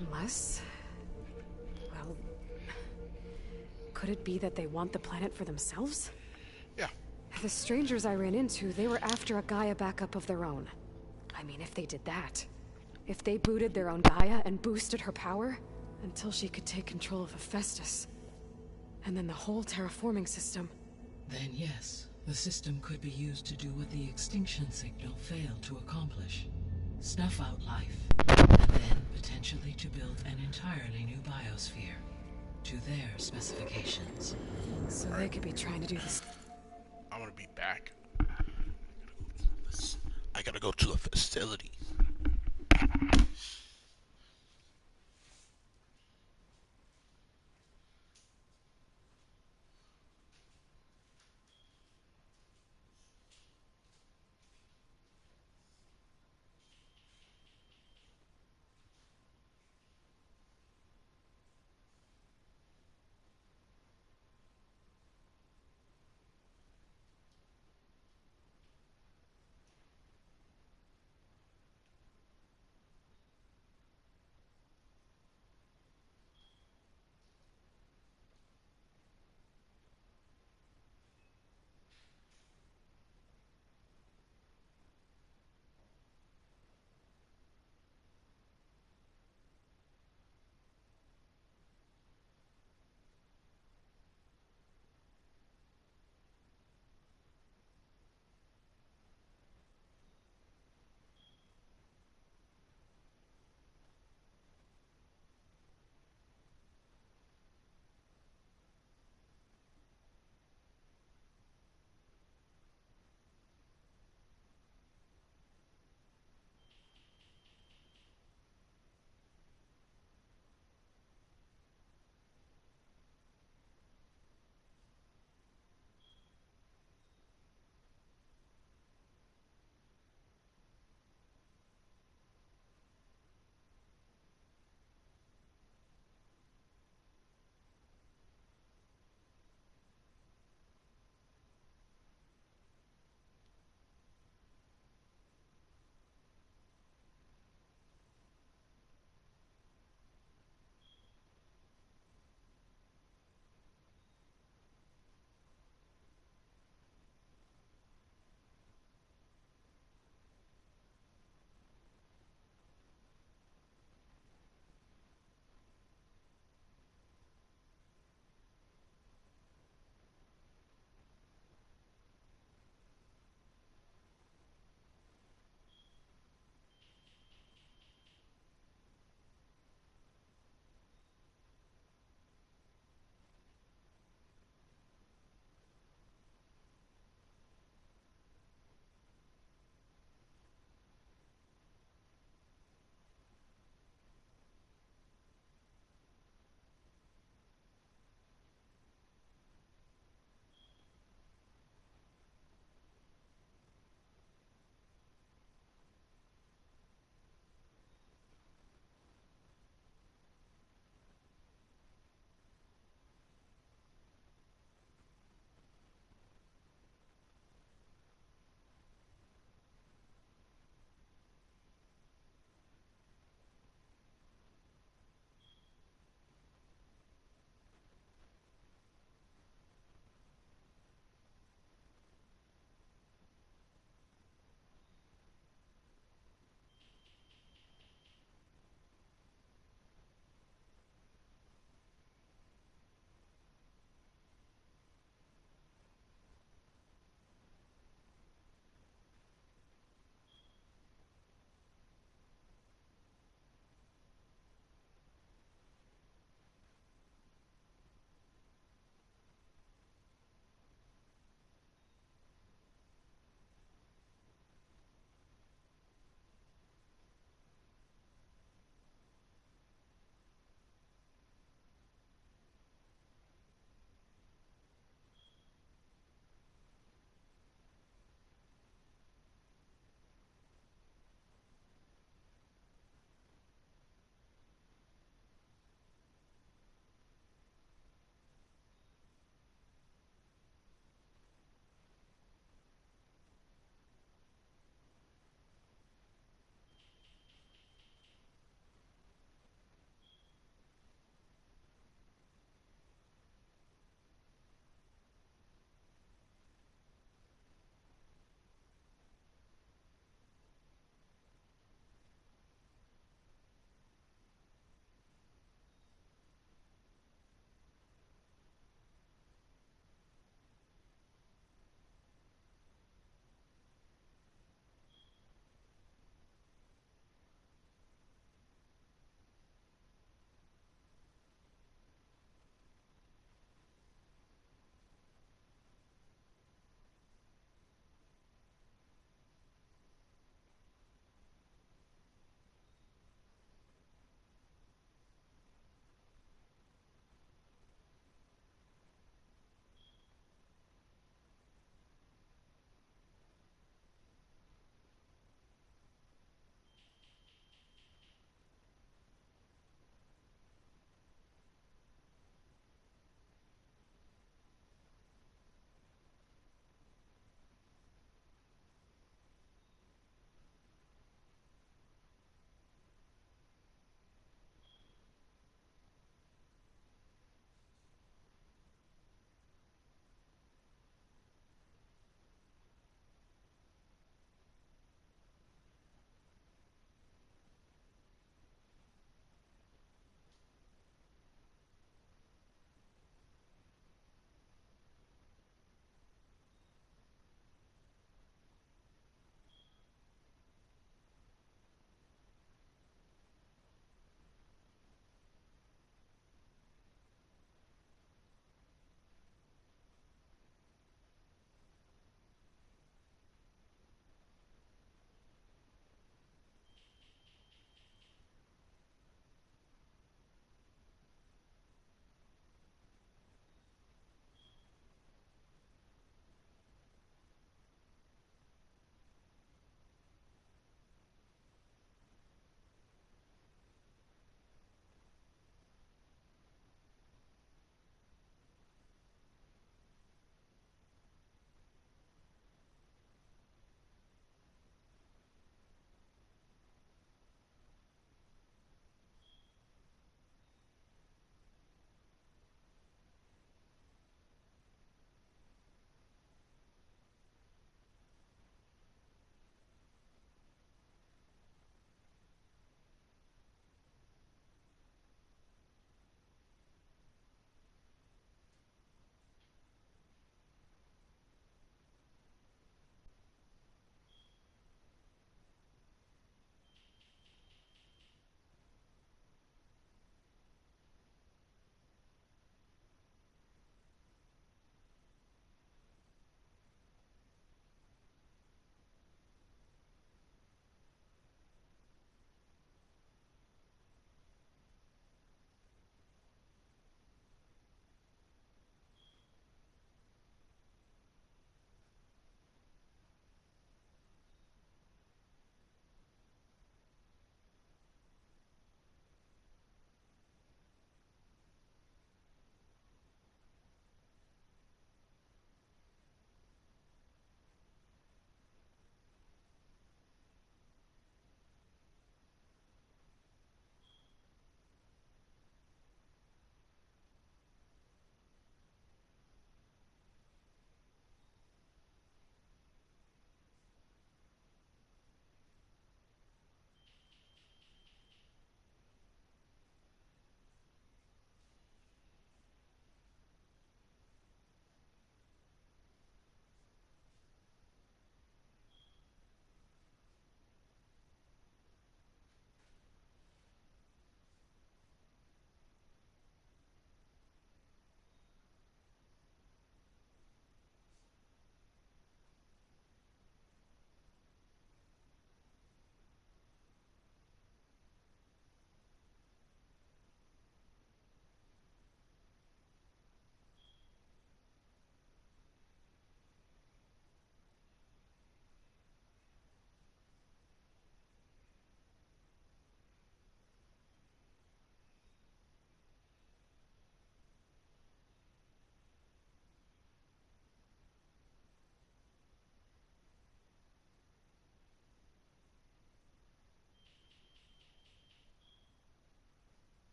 Unless... well... could it be that they want the planet for themselves? Yeah. The strangers I ran into, they were after a Gaia backup of their own. I mean, if they did that... if they booted their own Gaia and boosted her power... until she could take control of Hephaestus. And then the whole terraforming system. Then yes, The system could be used to do what the extinction signal failed to accomplish. Snuff out life, and then potentially to build an entirely new biosphere to their specifications. So they could be trying to do this. I'm gonna be back. I gotta go to a facility.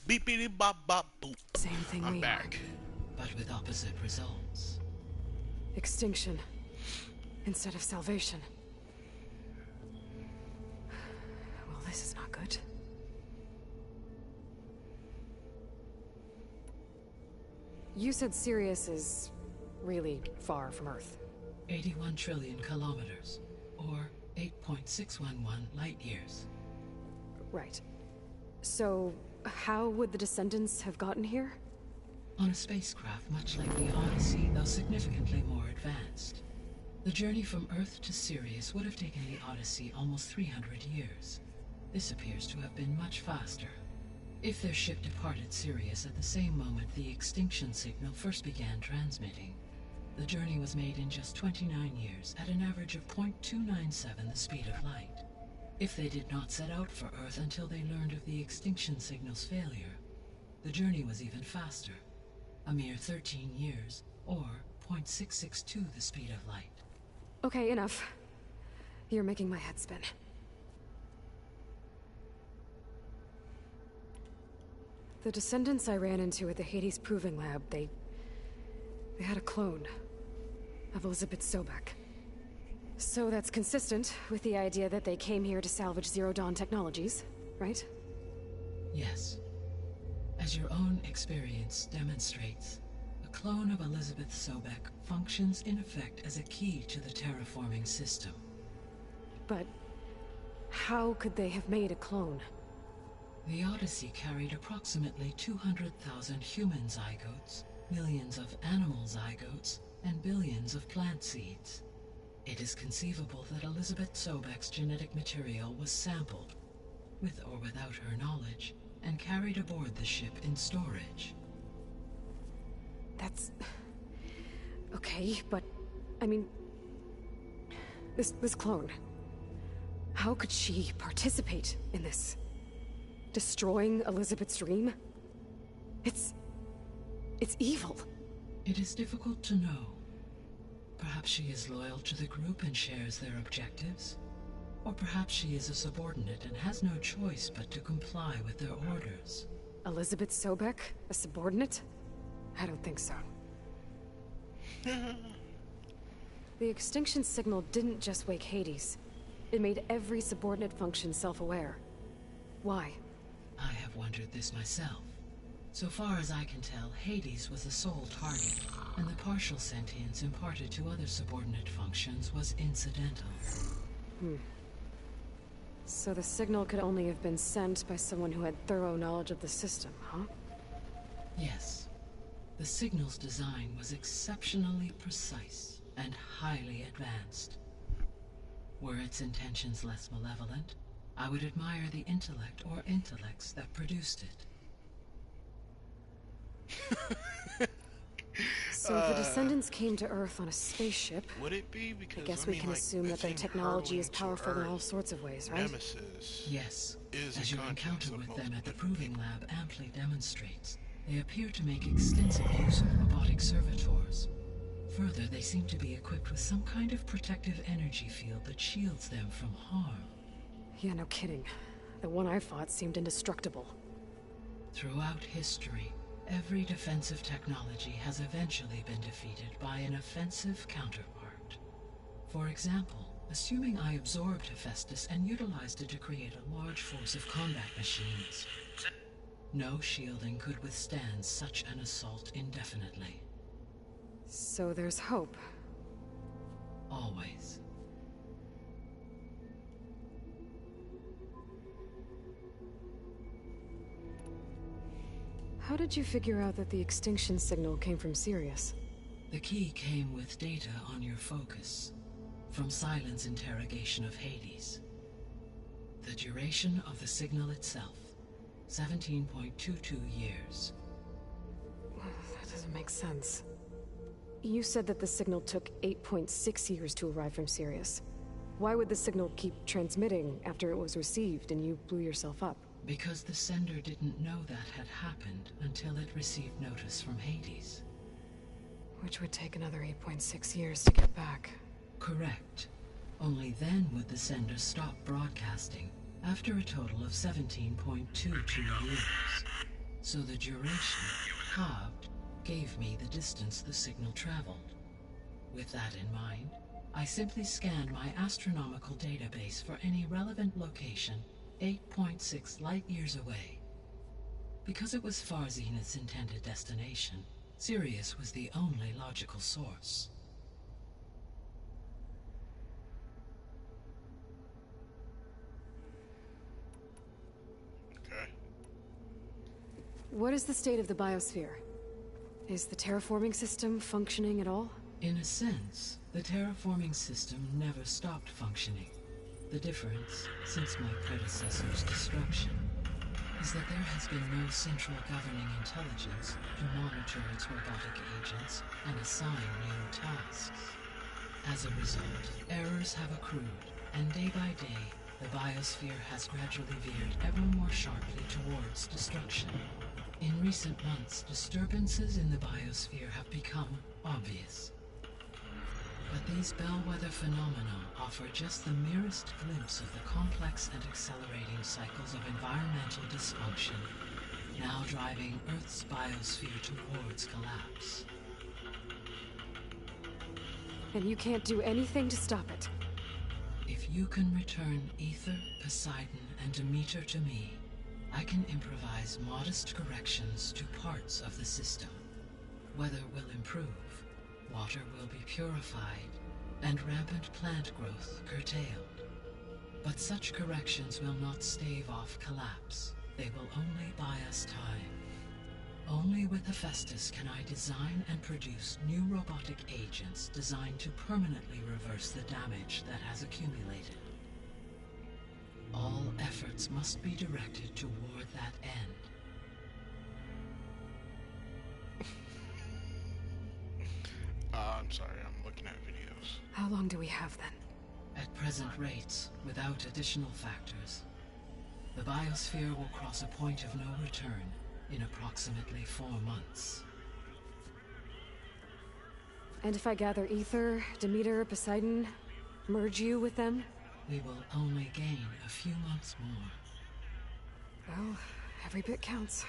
Beepity bop bop boop. Same thing I'm we back. But with opposite results. Extinction instead of salvation. Well, this is not good. You said Sirius is really far from Earth. 81 trillion kilometers, or 8.611 light years. Right. So, how would the Descendants have gotten here? On a spacecraft much like the Odyssey, though significantly more advanced. The journey from Earth to Sirius would have taken the Odyssey almost 300 years. This appears to have been much faster. If their ship departed Sirius at the same moment the extinction signal first began transmitting, the journey was made in just 29 years at an average of 0.297 the speed of light. If they did not set out for Earth until they learned of the extinction signal's failure, the journey was even faster, a mere 13 years, or 0.662 the speed of light. Okay, enough. You're making my head spin. The Descendants I ran into at the Hades Proving Lab, they had a clone of Elizabeth Sobek. So that's consistent with the idea that they came here to salvage Zero Dawn technologies, right? Yes. As your own experience demonstrates, a clone of Elizabeth Sobek functions in effect as a key to the terraforming system. But how could they have made a clone? The Odyssey carried approximately 200,000 human zygotes, millions of animal zygotes, and billions of plant seeds. It is conceivable that Elizabeth Sobek's genetic material was sampled, with or without her knowledge, and carried aboard the ship in storage. That's... okay, but... I mean... This clone... How could she participate in this? Destroying Elizabeth's dream? It's evil. It is difficult to know. Perhaps she is loyal to the group and shares their objectives. Or perhaps she is a subordinate and has no choice but to comply with their orders. Elizabeth Sobek? A subordinate? I don't think so. The extinction signal didn't just wake Hades. It made every subordinate function self-aware. Why? I have wondered this myself. So far as I can tell, Hades was the sole target, and the partial sentience imparted to other subordinate functions was incidental. So the signal could only have been sent by someone who had thorough knowledge of the system, huh? Yes. The signal's design was exceptionally precise and highly advanced. Were its intentions less malevolent, I would admire the intellect or intellects that produced it. So the Descendants came to Earth on a spaceship. Would it be? Because I guess we can assume that their technology is powerful in all sorts of ways, right? Nemesis. Yes. Is as your encounter with them at the Proving Lab amply demonstrates, they appear to make extensive use of robotic servitors. Further, they seem to be equipped with some kind of protective energy field that shields them from harm. Yeah, no kidding. The one I fought seemed indestructible. Throughout history, every defensive technology has eventually been defeated by an offensive counterpart. For example, assuming I absorbed Hephaestus and utilized it to create a large force of combat machines. No shielding could withstand such an assault indefinitely. So there's hope. Always. How did you figure out that the extinction signal came from Sirius? The key came with data on your focus, from Silent's interrogation of Hades. The duration of the signal itself, 17.22 years. That doesn't make sense. You said that the signal took 8.6 years to arrive from Sirius. Why would the signal keep transmitting after it was received and you blew yourself up? Because the sender didn't know that had happened until it received notice from Hades. Which would take another 8.6 years to get back. Correct. Only then would the sender stop broadcasting, after a total of 17.22 years. so the duration, halved, gave me the distance the signal traveled. With that in mind, I simply scanned my astronomical database for any relevant location 8.6 light-years away. Because it was Far Zenith's intended destination, Sirius was the only logical source. Okay. What is the state of the biosphere? Is the terraforming system functioning at all? In a sense, the terraforming system never stopped functioning. The difference, since my predecessor's destruction, is that there has been no central governing intelligence to monitor its robotic agents and assign new tasks. As a result, errors have accrued, and day by day, the biosphere has gradually veered ever more sharply towards destruction. In recent months, disturbances in the biosphere have become obvious. But these bellwether phenomena offer just the merest glimpse of the complex and accelerating cycles of environmental dysfunction, now driving Earth's biosphere towards collapse. And you can't do anything to stop it? If you can return Aether, Poseidon, and Demeter to me, I can improvise modest corrections to parts of the system. Weather will improve, water will be purified, and rampant plant growth curtailed. But such corrections will not stave off collapse. They will only buy us time. Only with Hephaestus can I design and produce new robotic agents designed to permanently reverse the damage that has accumulated. All efforts must be directed toward that end. I'm sorry, I'm looking at videos. How long do we have then? At present rates, without additional factors, the biosphere will cross a point of no return in approximately 4 months. And if I gather Aether, Demeter, Poseidon, merge you with them? We will only gain a few months more. Well, every bit counts.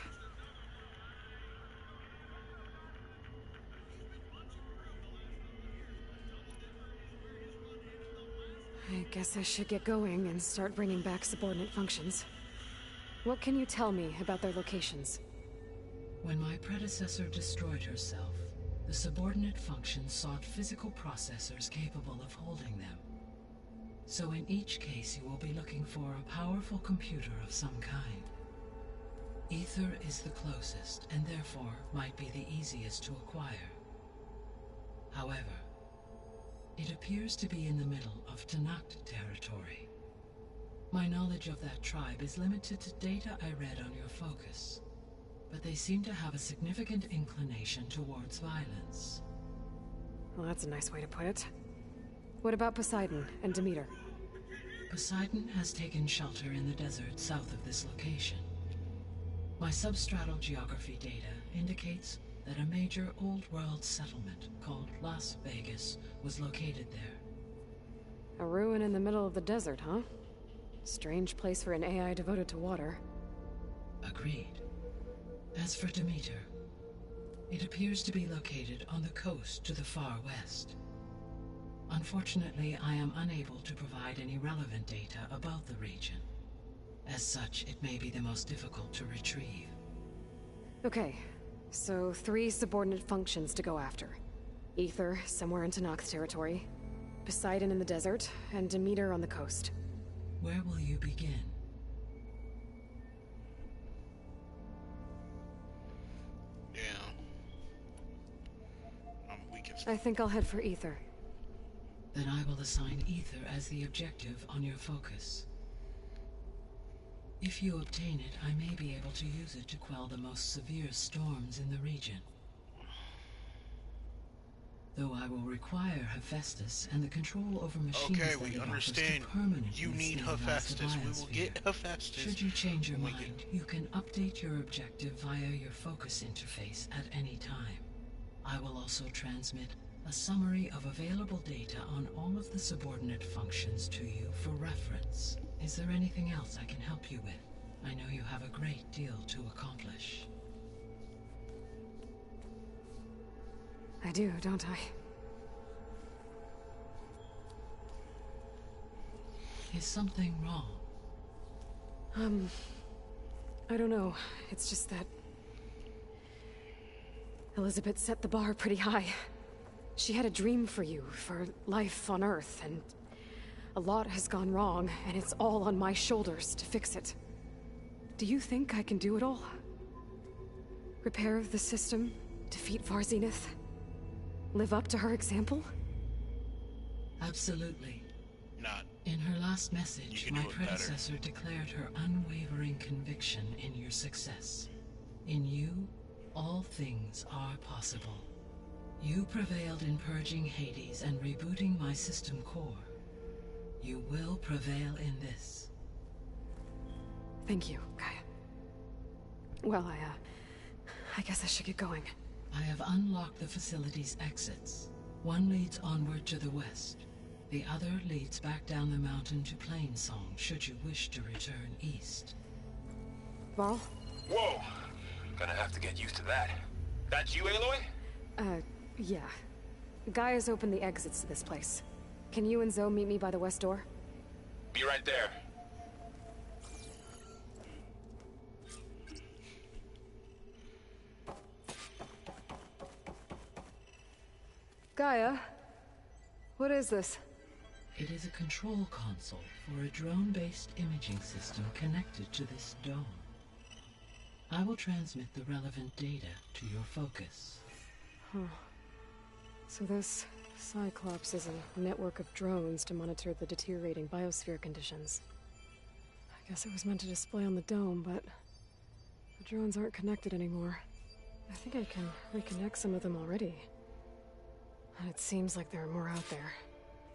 I guess I should get going and start bringing back subordinate functions. What can you tell me about their locations? When my predecessor destroyed herself, the subordinate functions sought physical processors capable of holding them. So in each case you will be looking for a powerful computer of some kind. Aether is the closest, and therefore might be the easiest to acquire. However, it appears to be in the middle of Tenakth territory. My knowledge of that tribe is limited to data I read on your focus, but they seem to have a significant inclination towards violence. Well, that's a nice way to put it. What about Poseidon and Demeter? Poseidon has taken shelter in the desert south of this location. My substratal geography data indicates that a major old-world settlement called Las Vegas was located there. A ruin in the middle of the desert, huh? Strange place for an AI devoted to water. Agreed. As for Demeter, it appears to be located on the coast to the far west. Unfortunately, I am unable to provide any relevant data about the region. As such, it may be the most difficult to retrieve. Okay, so 3 subordinate functions to go after. Aether, somewhere in Tenakth territory, Poseidon in the desert, and Demeter on the coast. Where will you begin? Yeah. I'm weak as... I think I'll head for Aether. Then I will assign Aether as the objective on your focus. If you obtain it, I may be able to use it to quell the most severe storms in the region. Though I will require Hephaestus and the control over machines okay, that we it understand. offers to permanently You need stabilize Hephaestus. the We will biosphere. get Hephaestus. Should you change your mind, you can update your objective via your focus interface at any time. I will also transmit a summary of available data on all of the subordinate functions to you for reference. Is there anything else I can help you with? I know you have a great deal to accomplish. I do, don't I? Is something wrong? I don't know. It's just that Elizabeth set the bar pretty high. She had a dream for you, for life on Earth, and a lot has gone wrong, and it's all on my shoulders to fix it. Do you think I can do it all? Repair the system, defeat Varzinith, live up to her example? Absolutely. Not. In her last message, my predecessor declared her unwavering conviction in your success. In you, all things are possible. You prevailed in purging Hades and rebooting my system core. You will prevail in this. Thank you, Gaia. Well, I guess I should get going. I have unlocked the facility's exits. One leads onward to the west. The other leads back down the mountain to Plainsong, should you wish to return east. Varl? Whoa! Gonna have to get used to that. That's you, Aloy? Yeah. Gaia's opened the exits to this place. Can you and Zoe meet me by the west door? Be right there. Gaia? What is this? It is a control console for a drone-based imaging system connected to this dome. I will transmit the relevant data to your focus. Huh. So this Cyclops is a network of drones to monitor the deteriorating biosphere conditions. I guess it was meant to display on the dome, but the drones aren't connected anymore. I think I can reconnect some of them already. And it seems like there are more out there.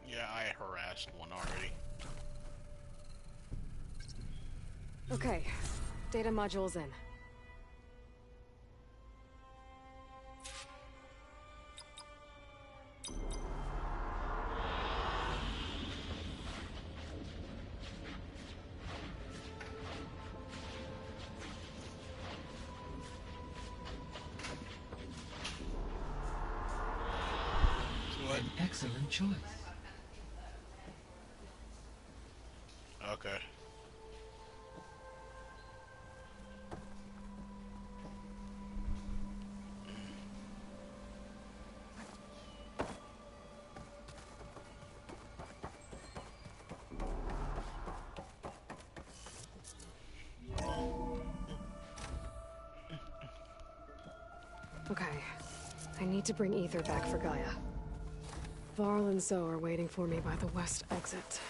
Yeah, I harassed one already. Okay, data module's in. An excellent choice. Okay. Okay, I need to bring Ether back for Gaia. Varl and Zoe are waiting for me by the west exit.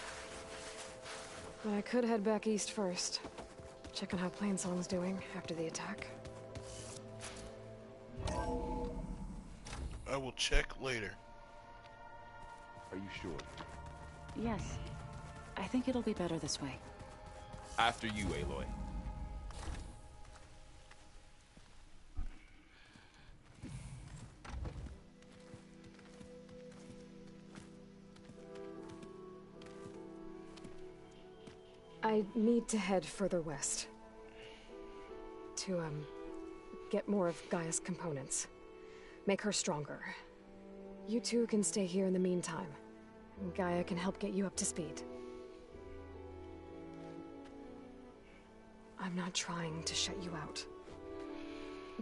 But I could head back east first. Check on how Plainsong's doing after the attack. I will check later. Are you sure? Yes. I think it'll be better this way. After you, Aloy. I need to head further west. To, get more of Gaia's components. Make her stronger. You two can stay here in the meantime. And Gaia can help get you up to speed. I'm not trying to shut you out.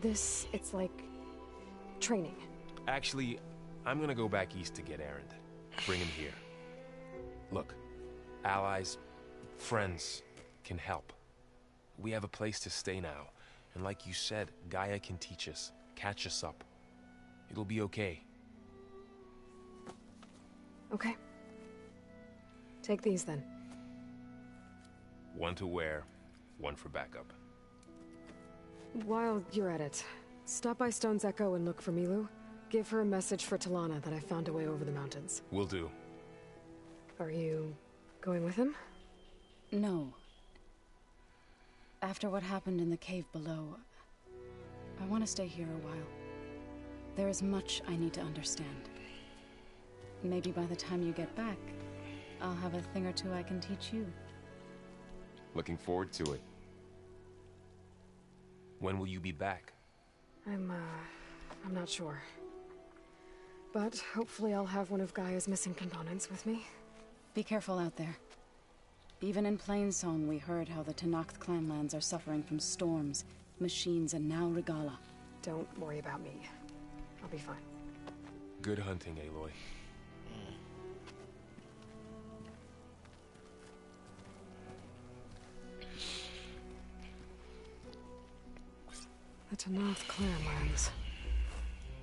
It's like training. Actually, I'm gonna go back east to get Erend. Bring him here. Look, allies, friends can help. We have a place to stay now. And like you said, Gaia can teach us, catch us up. It'll be okay. Okay. Take these then. One to wear, one for backup. While you're at it, stop by Stone's Echo and look for Milu. Give her a message for Talana that I found a way over the mountains. Will do. Are you going with him? No. After what happened in the cave below, I want to stay here a while. There is much I need to understand. Maybe by the time you get back, I'll have a thing or two I can teach you. Looking forward to it. When will you be back? I'm not sure. But hopefully I'll have one of Gaia's missing components with me. Be careful out there. Even in Plainsong, we heard how the Tenakth clanlands are suffering from storms, machines, and now Regalla. Don't worry about me. I'll be fine. Good hunting, Aloy. The Tenakth clanlands.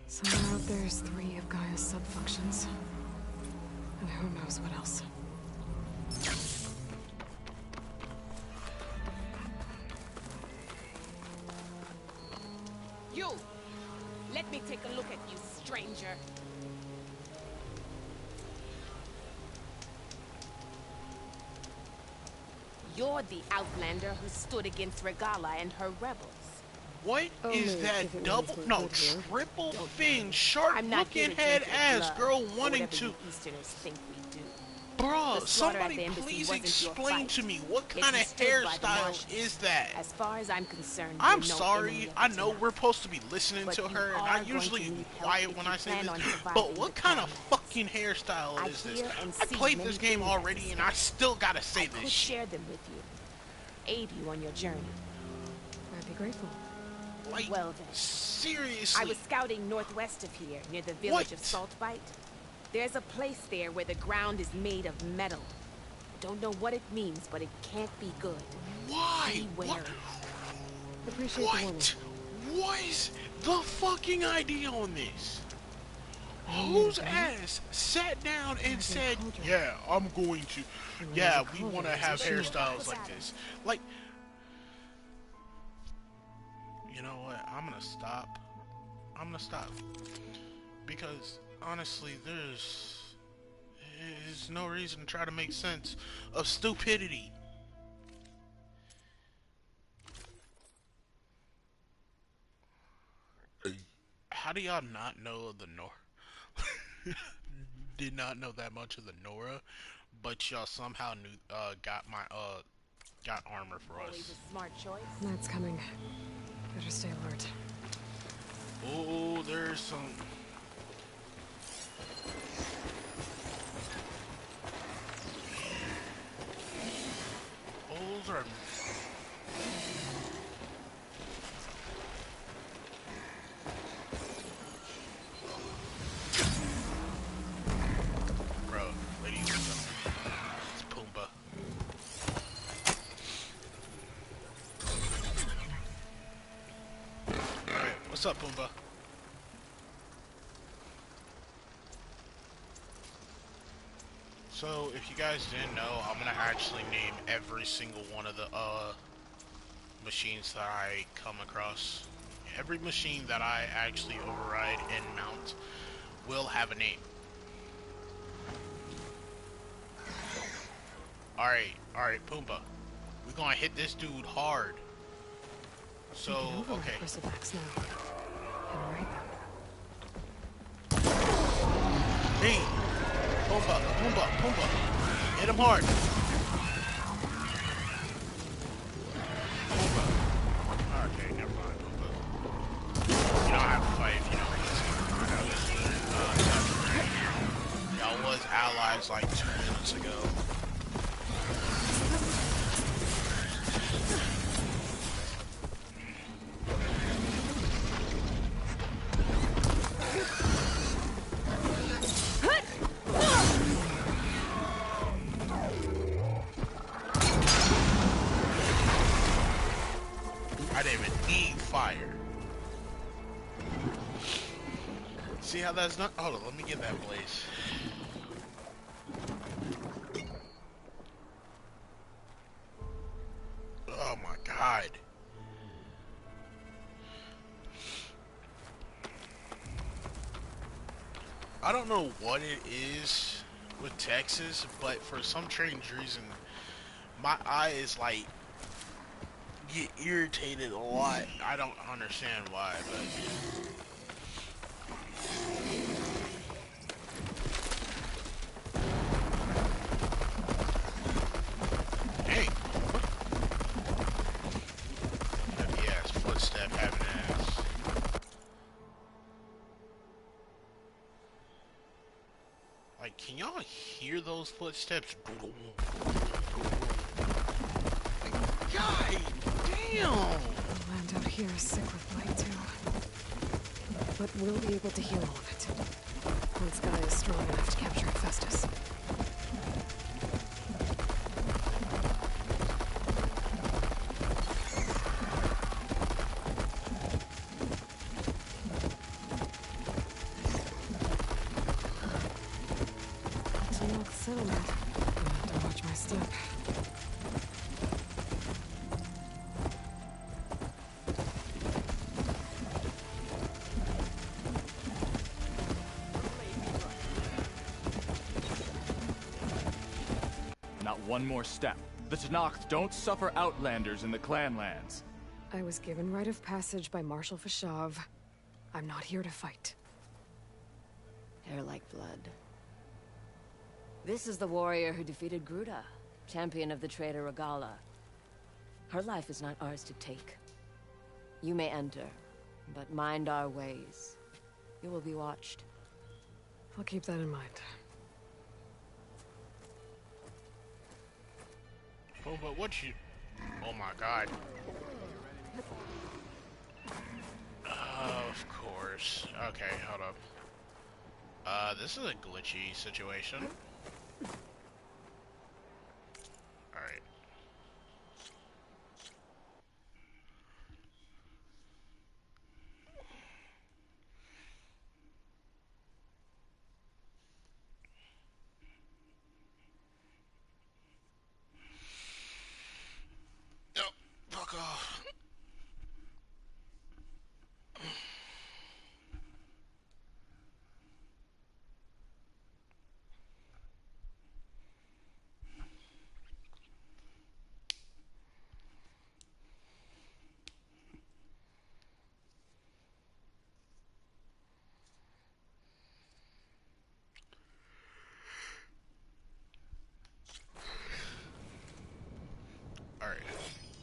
Somewhere out there's 3 of Gaia's sub-functions. And who knows what else. You! Let me take a look at you, stranger. You're the Outlander who stood against Regalla and her rebels. What is that double, no, triple fin, sharp-looking head ass girl wanting to... Easterners think we do. Bruh, somebody please explain to me what kind of hairstyle is that? As far as I'm concerned, I'm sorry, I know we're supposed to be listening to her, and I usually be quiet when I say this, but what kind of fucking hairstyle is this? I played this game already, and I still gotta say this shit. I could share them with you, aid you on your journey. I'd be grateful. Like, well then, seriously? I was scouting northwest of here, near the village of Saltbite. There's a place there where the ground is made of metal. Don't know what it means, but it can't be good. Why? What? Appreciate the warning. What is the fucking idea on this? Whose ass sat down and said, yeah, I'm going to, yeah, we want to have hairstyles like this. Like, you know what, I'm gonna stop. Because, honestly, there's no reason to try to make sense of stupidity. How do y'all not know of the Nora? Did not know that much of the Nora, but y'all somehow knew, got armor for us. Always a smart choice. That's coming. Better stay alert. Oh, there's some. Those are. Bro, ladies and gentlemen, it's Pumbaa. Alright, what's up, Pumbaa? So, if you guys didn't know, I'm gonna actually name every single one of the, machines that I come across. Every machine that I actually override and mount will have a name. Alright, Pumbaa. We're gonna hit this dude hard. So, okay. Hey! Pumbaa! Hit him hard! Okay, never mind, Pumbaa. You don't have to fight if you don't listen. Y'all was allies like 2 minutes ago. I didn't even need fire. See how that's not? Hold on, let me get that blaze. Oh my god. I don't know what it is with Texas, but for some strange reason, my eyes like get irritated a lot. I don't understand why, but hey, heavy ass footstep having ass. hear those footsteps. God damn! The land out here is sick with blight too. But we'll be able to heal all of it. Once Gaia is strong enough to capture Hephaestus. Settlement. I'll have to watch my step. Not one more step. The Tenakth don't suffer outlanders in the clan lands. I was given rite of passage by Marshal Fashav. I'm not here to fight. Hair like blood. This is the warrior who defeated Gruda, champion of the traitor Regalla. Her life is not ours to take. You may enter, but mind our ways. You will be watched. I'll keep that in mind. Oh, but what you... Oh my god. Of course. Okay, hold up. This is a glitchy situation. Alright. No, fuck off.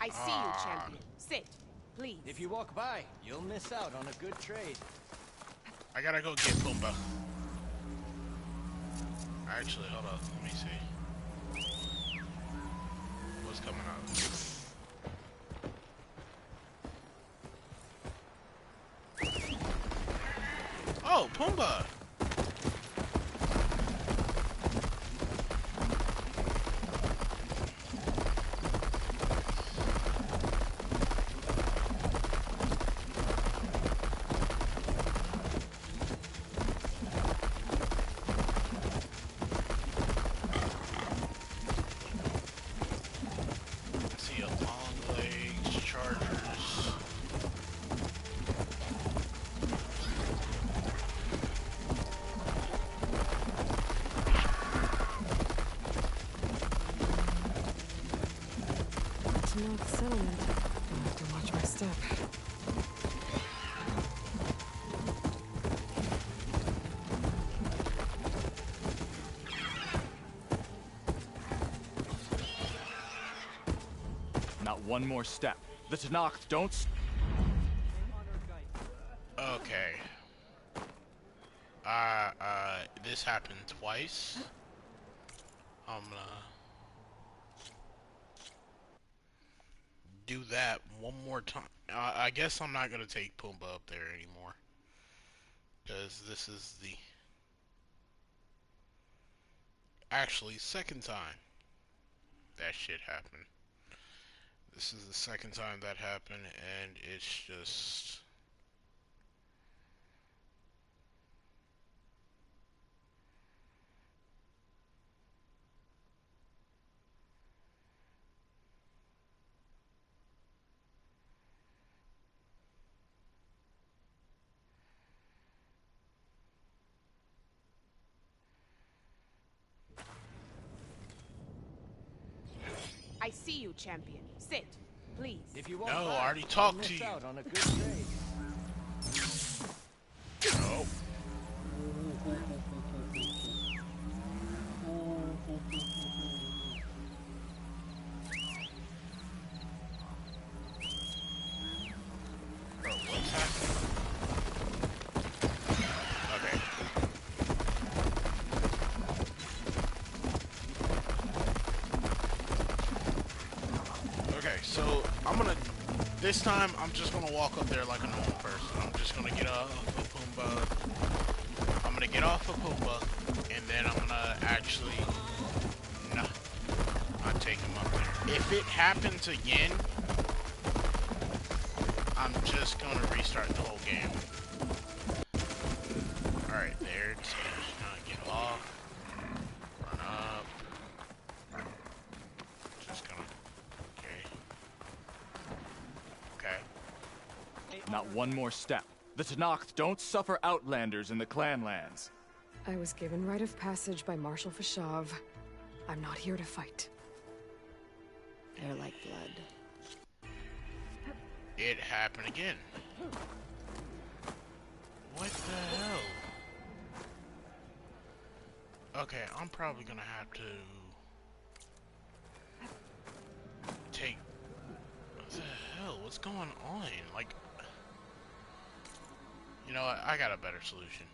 I see you, champion. Sit, please. If you walk by, you'll miss out on a good trade. I gotta go get Pumbaa. Actually, hold up. Let me see. What's coming up? Oh, Pumbaa! Tenakth settlement. I'll have to watch my step. Not one more step. The Tenakth don't... Okay. This happened twice. I'm gonna do that one more time. I guess I'm not gonna take Pumbaa up there anymore, because this is the actually second time that shit happened. This is the second time that happened, and it's just... I see you, champion. Sit, please. If you walk No, by, I already talked to miss you. out on a good trade. No. Bro, what's happening? Okay. So I'm gonna, this time I'm just gonna walk up there like a normal person. I'm just gonna get off of Pumbaa. I'm gonna get off of Pumbaa, and then I'm gonna actually, nah, I'll take him up there. If it happens again, I'm just gonna restart the whole game. Alright, there, so just gonna get off, run up. Just gonna, okay. Not one more step. The Tenakth don't suffer outlanders in the Clanlands. I was given rite of passage by Marshal Fashav. I'm not here to fight. They're like blood. It happened again. What the hell? Okay, I'm probably gonna have to take. What the hell? What's going on? Like, you know what? I got a better solution.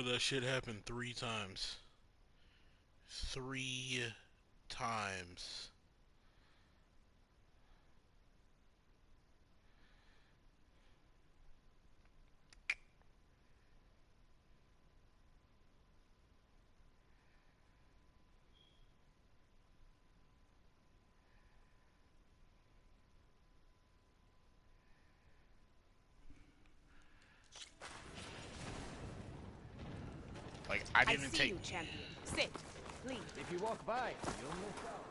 That shit happened 3 times. 3 times. Like, I didn't take you, champion. Sit, please. If you walk by, you'll miss out.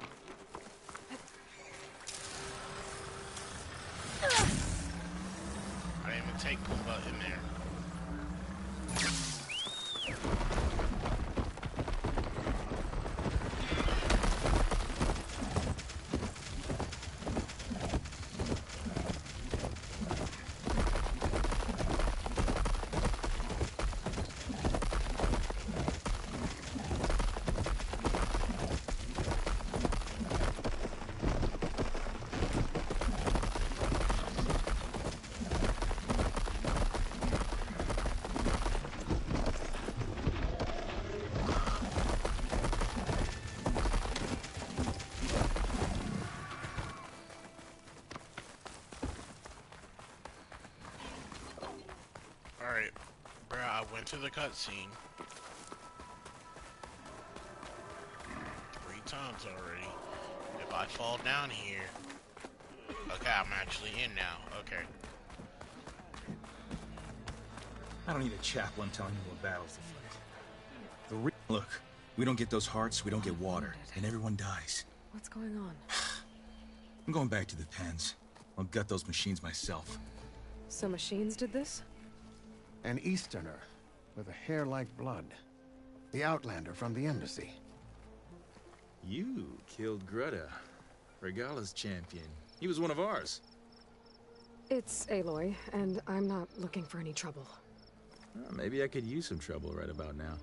I didn't even take Pumbaa in there. Alright, bruh, I went to the cutscene 3 times already. If I fall down here... Okay, I'm actually in now. Okay. I don't need a chaplain telling me what battles to fight. Look, we don't get those hearts, we don't get water, and everyone dies. What's going on? I'm going back to the pens. I'll gut those machines myself. So machines did this? An Easterner with a hair like blood. The Outlander from the embassy. You killed Greta, Regala's champion. He was one of ours. It's Aloy, and I'm not looking for any trouble. Well, maybe I could use some trouble right about now.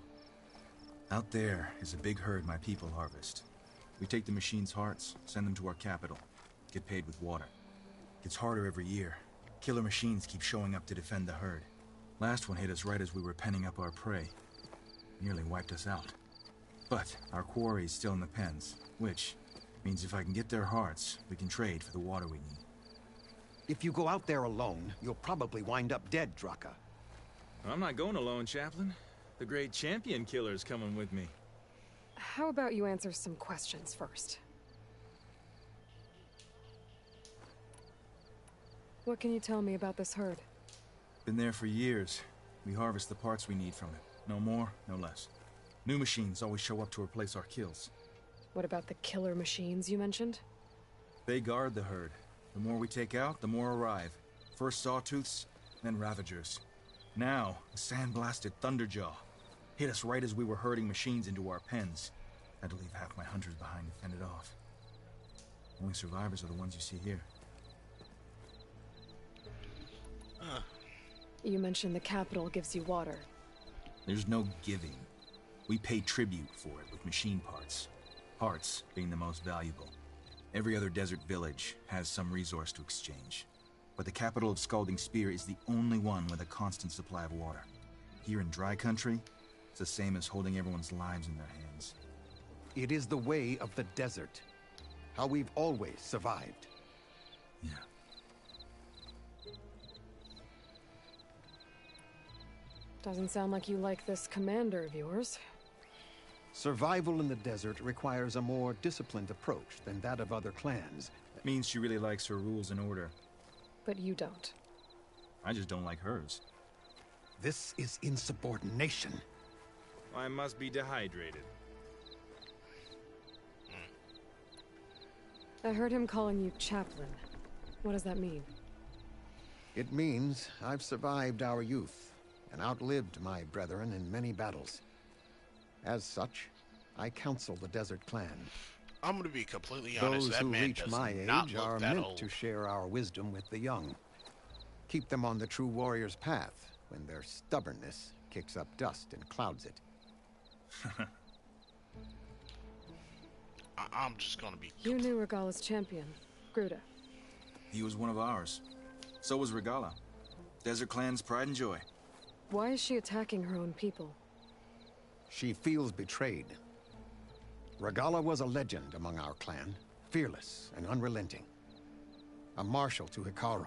Out there is a big herd my people harvest. We take the machine's hearts, send them to our capital, get paid with water. Gets harder every year. Killer machines keep showing up to defend the herd. Last one hit us right as we were penning up our prey. Nearly wiped us out. But our quarry is still in the pens, which means if I can get their hearts, we can trade for the water we need. If you go out there alone, you'll probably wind up dead, Draka. I'm not going alone, Chaplain. The great champion killer's coming with me. How about you answer some questions first? What can you tell me about this herd? Been there for years. We harvest the parts we need from it. No more, no less. New machines always show up to replace our kills. What about the killer machines you mentioned? They guard the herd. The more we take out, the more arrive. First Sawtooths, then Ravagers. Now, a sandblasted Thunderjaw. Hit us right as we were herding machines into our pens. Had to leave half my hunters behind to fend it off. Only survivors are the ones you see here. You mentioned the capital gives you water. There's no giving. We pay tribute for it with machine parts. Parts being the most valuable. Every other desert village has some resource to exchange. But the capital of Scalding Spear is the only one with a constant supply of water. Here in dry country, it's the same as holding everyone's lives in their hands. It is the way of the desert. How we've always survived. Yeah. Doesn't sound like you like this commander of yours. Survival in the desert requires a more disciplined approach than that of other clans. That means she really likes her rules and order. But you don't. I just don't like hers. This is insubordination. I must be dehydrated. I heard him calling you chaplain. What does that mean? It means I've survived our youth and outlived my brethren in many battles. As such, I counsel the Desert Clan. I'm gonna be completely honest, Those that who man reach does my not age look are that meant old. to share our wisdom with the young. Keep them on the true warrior's path when their stubbornness kicks up dust and clouds it. I'm just gonna be... You knew Regala's champion, Gruda. He was one of ours. So was Regala. Desert Clan's pride and joy. Why is she attacking her own people? She feels betrayed. Regala was a legend among our clan, fearless and unrelenting. A marshal to Hekarro,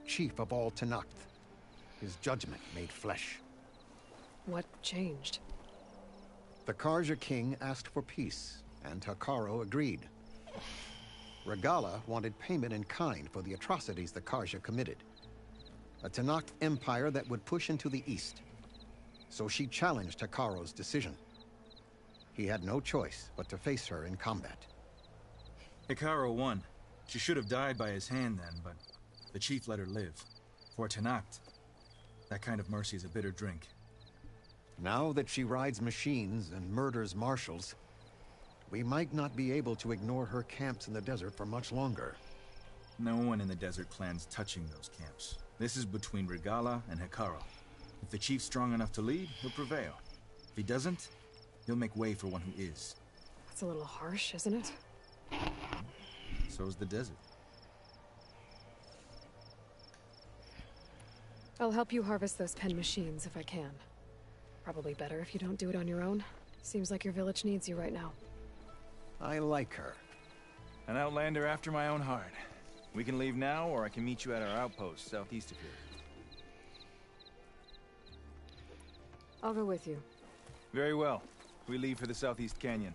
chief of all Tenakth. His judgment made flesh. What changed? The Carja king asked for peace, and Hekarro agreed. Regala wanted payment in kind for the atrocities the Carja committed. A Tenakth empire that would push into the east. So she challenged Hekarro's decision. He had no choice but to face her in combat. Hekarro won. She should have died by his hand then, but the chief let her live. For Tenakth, that kind of mercy is a bitter drink. Now that she rides machines and murders marshals, we might not be able to ignore her camps in the desert for much longer. No one in the Desert Clan's touching those camps. This is between Regala and Hekarro. If the chief's strong enough to lead, he'll prevail. If he doesn't, he'll make way for one who is. That's a little harsh, isn't it? So is the desert. I'll help you harvest those pen machines if I can. Probably better if you don't do it on your own. Seems like your village needs you right now. I like her. An outlander after my own heart. We can leave now, or I can meet you at our outpost southeast of here. I'll go with you. Very well. We leave for the Southeast Canyon.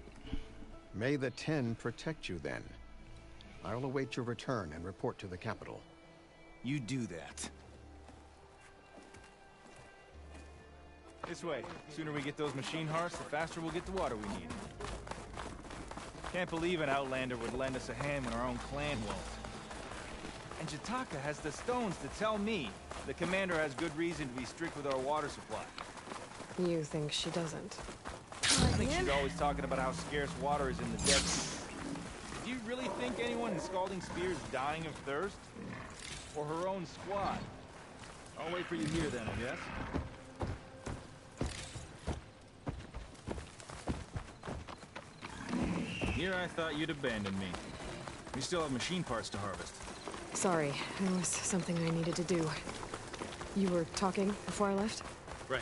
May the Ten protect you then. I'll await your return and report to the capital. You do that. This way. Sooner we get those machine hearts, the faster we'll get the water we need. Can't believe an outlander would lend us a hand when our own clan won't. And Jataka has the stones to tell me the commander has good reason to be strict with our water supply. You think she doesn't? I think she's always talking about how scarce water is in the desert. Do you really think anyone in Scalding Spear is dying of thirst? Or her own squad? I'll wait for you here then, I guess. Here I thought you'd abandoned me. We still have machine parts to harvest. Sorry, there was something I needed to do. You were talking before I left? Right.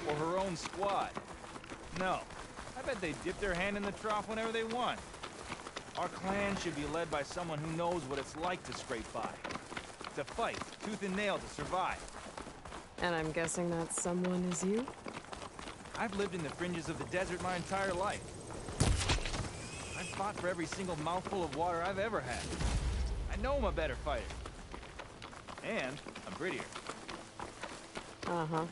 Or her own squad. No. I bet they dip their hand in the trough whenever they want. Our clan should be led by someone who knows what it's like to scrape by. To fight, tooth and nail to survive. And I'm guessing that someone is you? I've lived in the fringes of the desert my entire life. I've fought for every single mouthful of water I've ever had. I know I'm a better fighter. And I'm prettier. Uh-huh.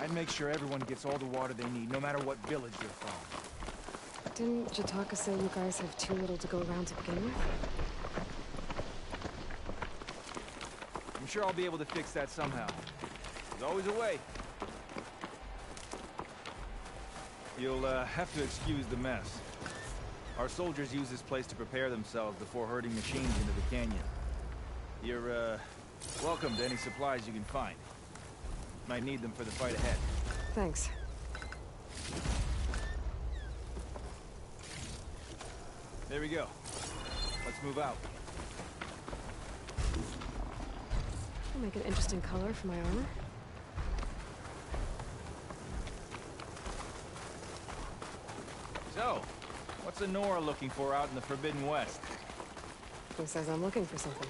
I'd make sure everyone gets all the water they need, no matter what village they're from. Didn't Jataka say you guys have too little to go around to begin with? I'm sure I'll be able to fix that somehow. There's always a way. You'll have to excuse the mess. Our soldiers use this place to prepare themselves before herding machines into the canyon. You're, welcome to any supplies you can find. Might need them for the fight ahead. Thanks. There we go. Let's move out. I'll make an interesting color for my armor. So, what's Nora looking for out in the Forbidden West? Who says I'm looking for something?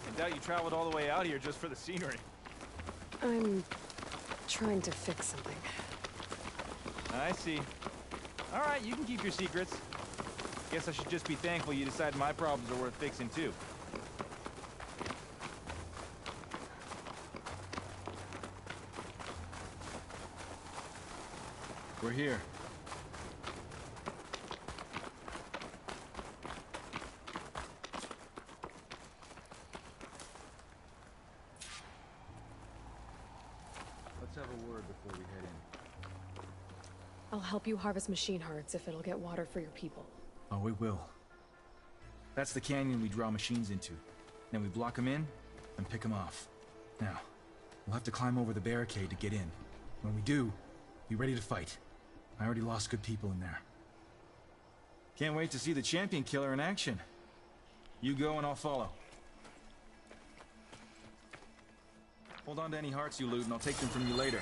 I doubt you traveled all the way out here just for the scenery. I'm trying to fix something. I see. All right, you can keep your secrets. Guess I should just be thankful you decided my problems are worth fixing too. We're here. Let's have a word before we head in. I'll help you harvest machine hearts if it'll get water for your people. Oh, we will. That's the canyon we draw machines into. Then we block them in and pick them off. Now, we'll have to climb over the barricade to get in. When we do, be ready to fight. I already lost good people in there. Can't wait to see the champion killer in action. You go and I'll follow. Hold on to any hearts you loot and I'll take them from you later.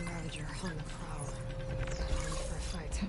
Ravager hung prowl. Armed for a fight.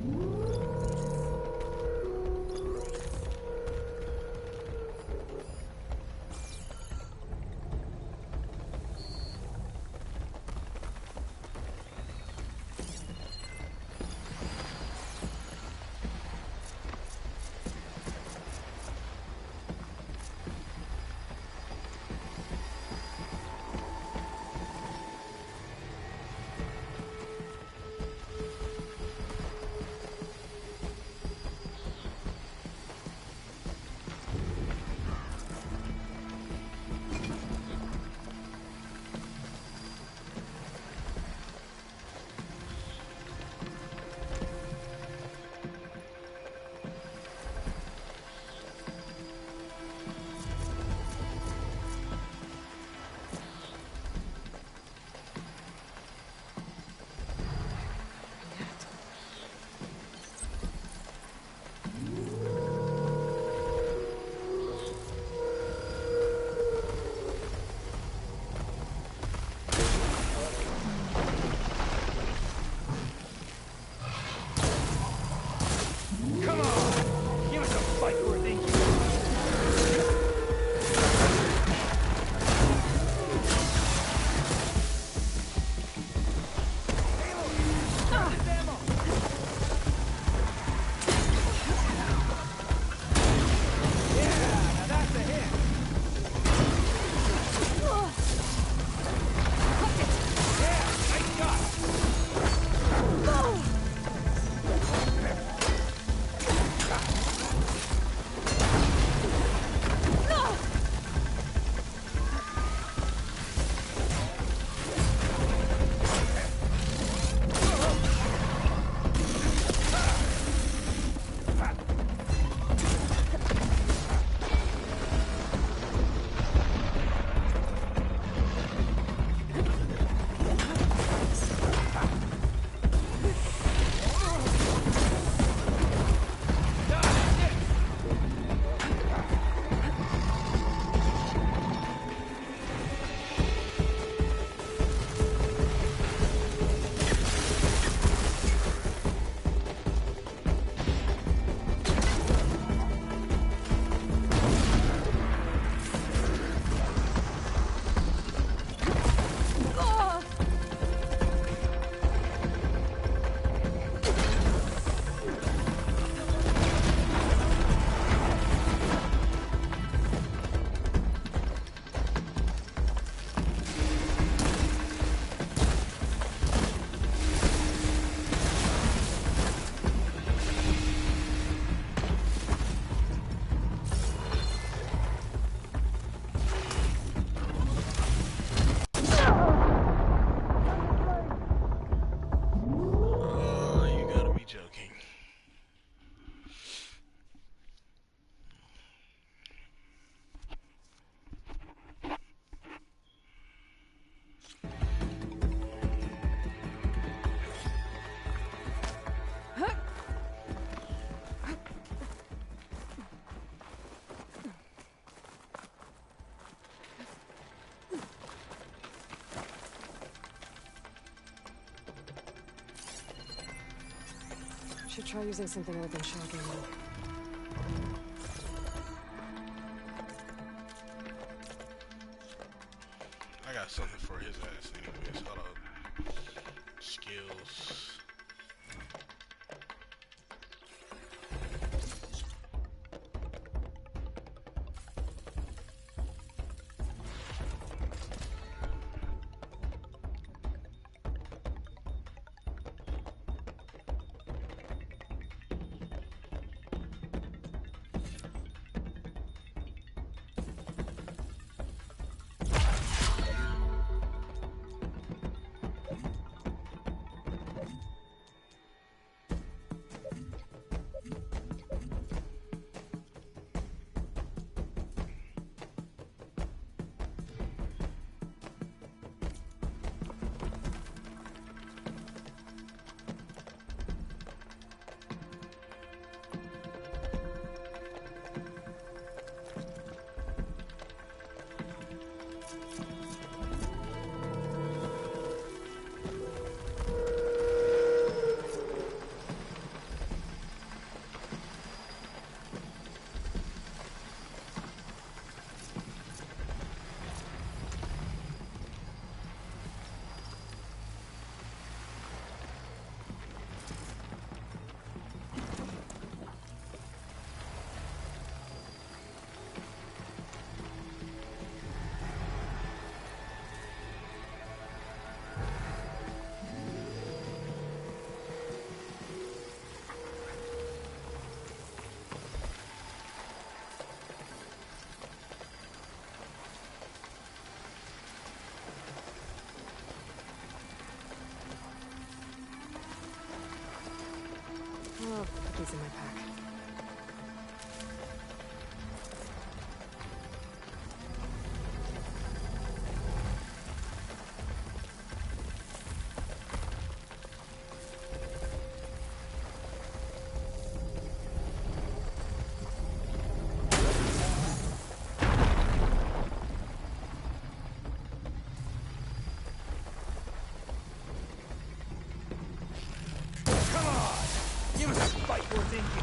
Should try using something other than shock ammo. I got something for his ass anyways. Hold up. Skills. Oh, cookies in my pack. Give us a fight within you.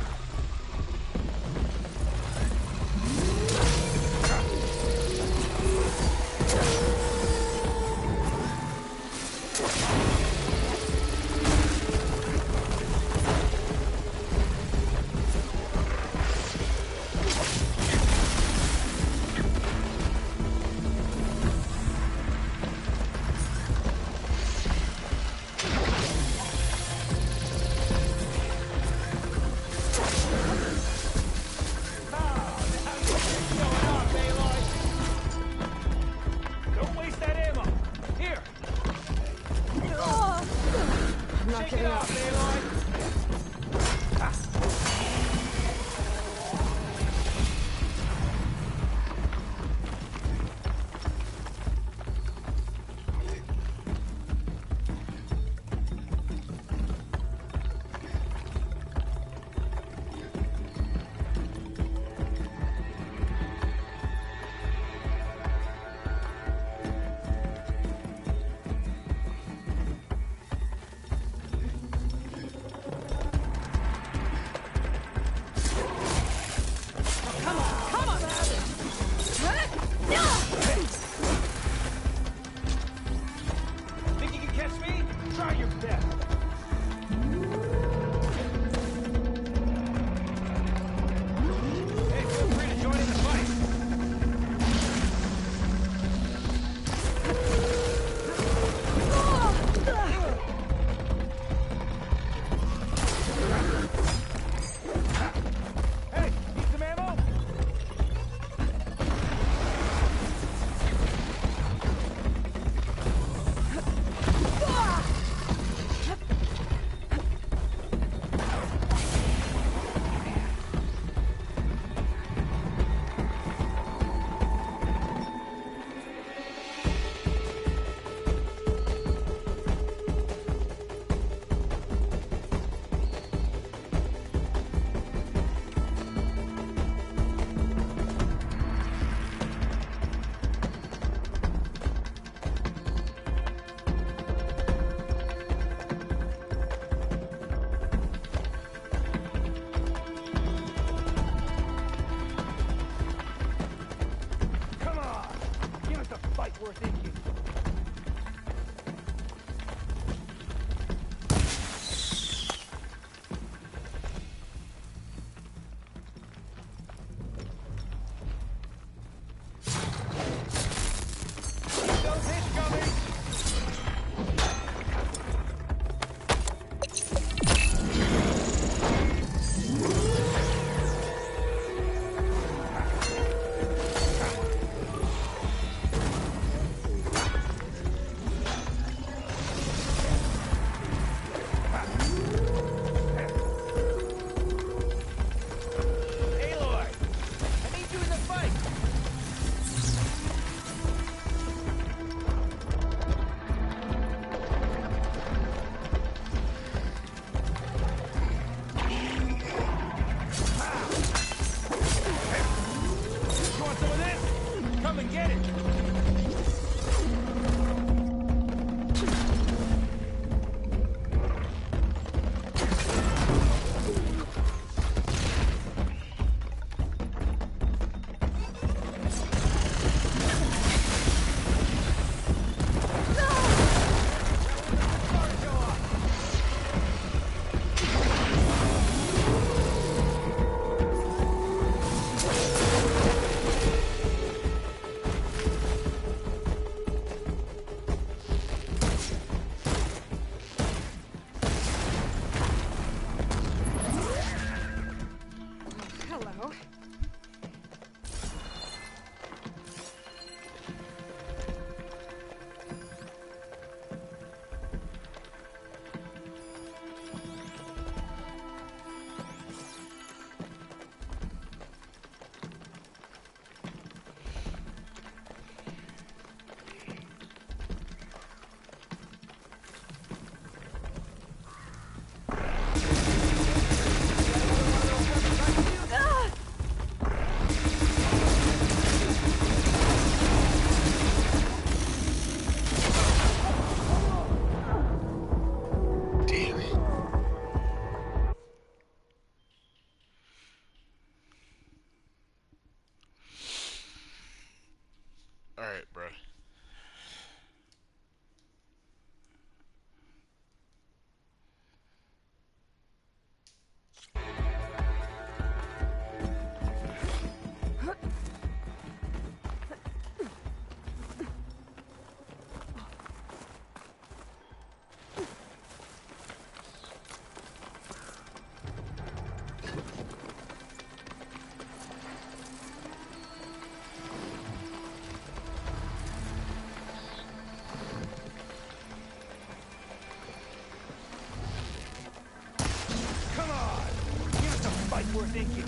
It's worth inking.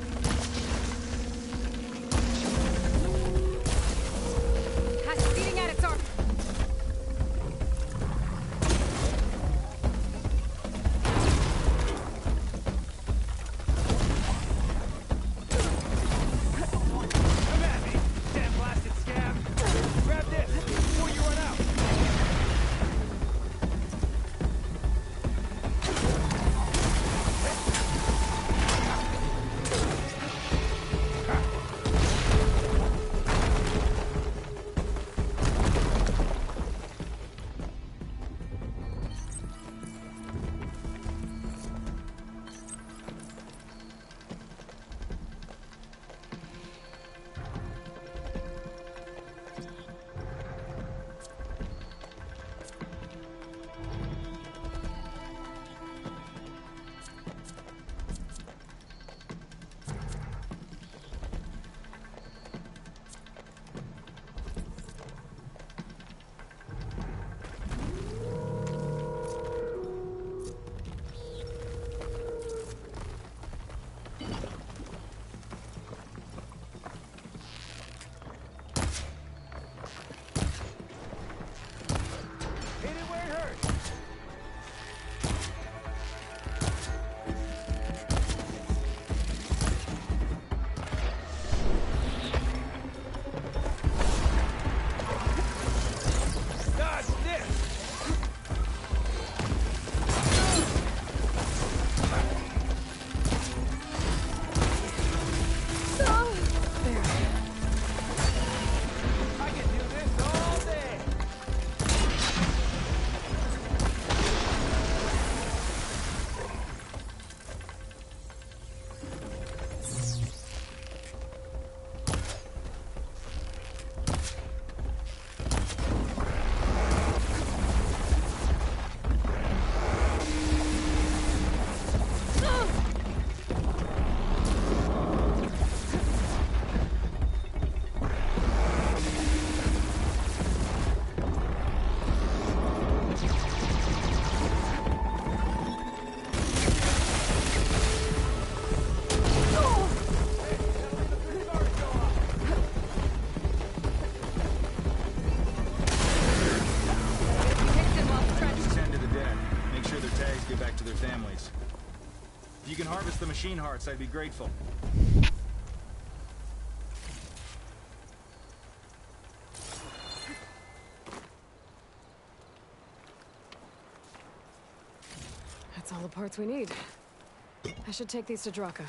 Feeding at it, sir. Come at me, damn blasted scab. Grab this before you run out. If you can harvest the machine hearts, I'd be grateful. That's all the parts we need. I should take these to Draka.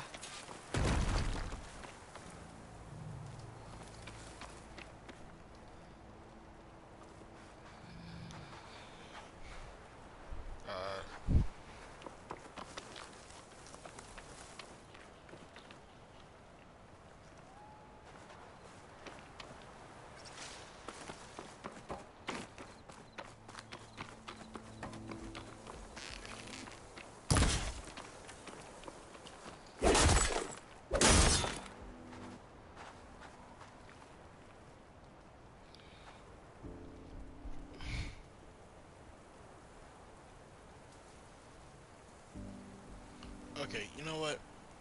Okay, you know what?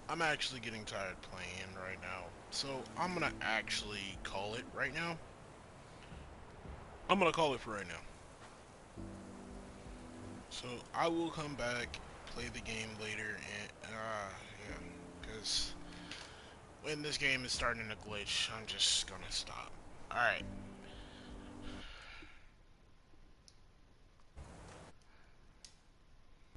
I'm actually getting tired playing right now. So I'm gonna actually call it right now. I'm gonna call it for right now. So I will come back, play the game later, and yeah, because when this game is starting to glitch, I'm just gonna stop. Alright.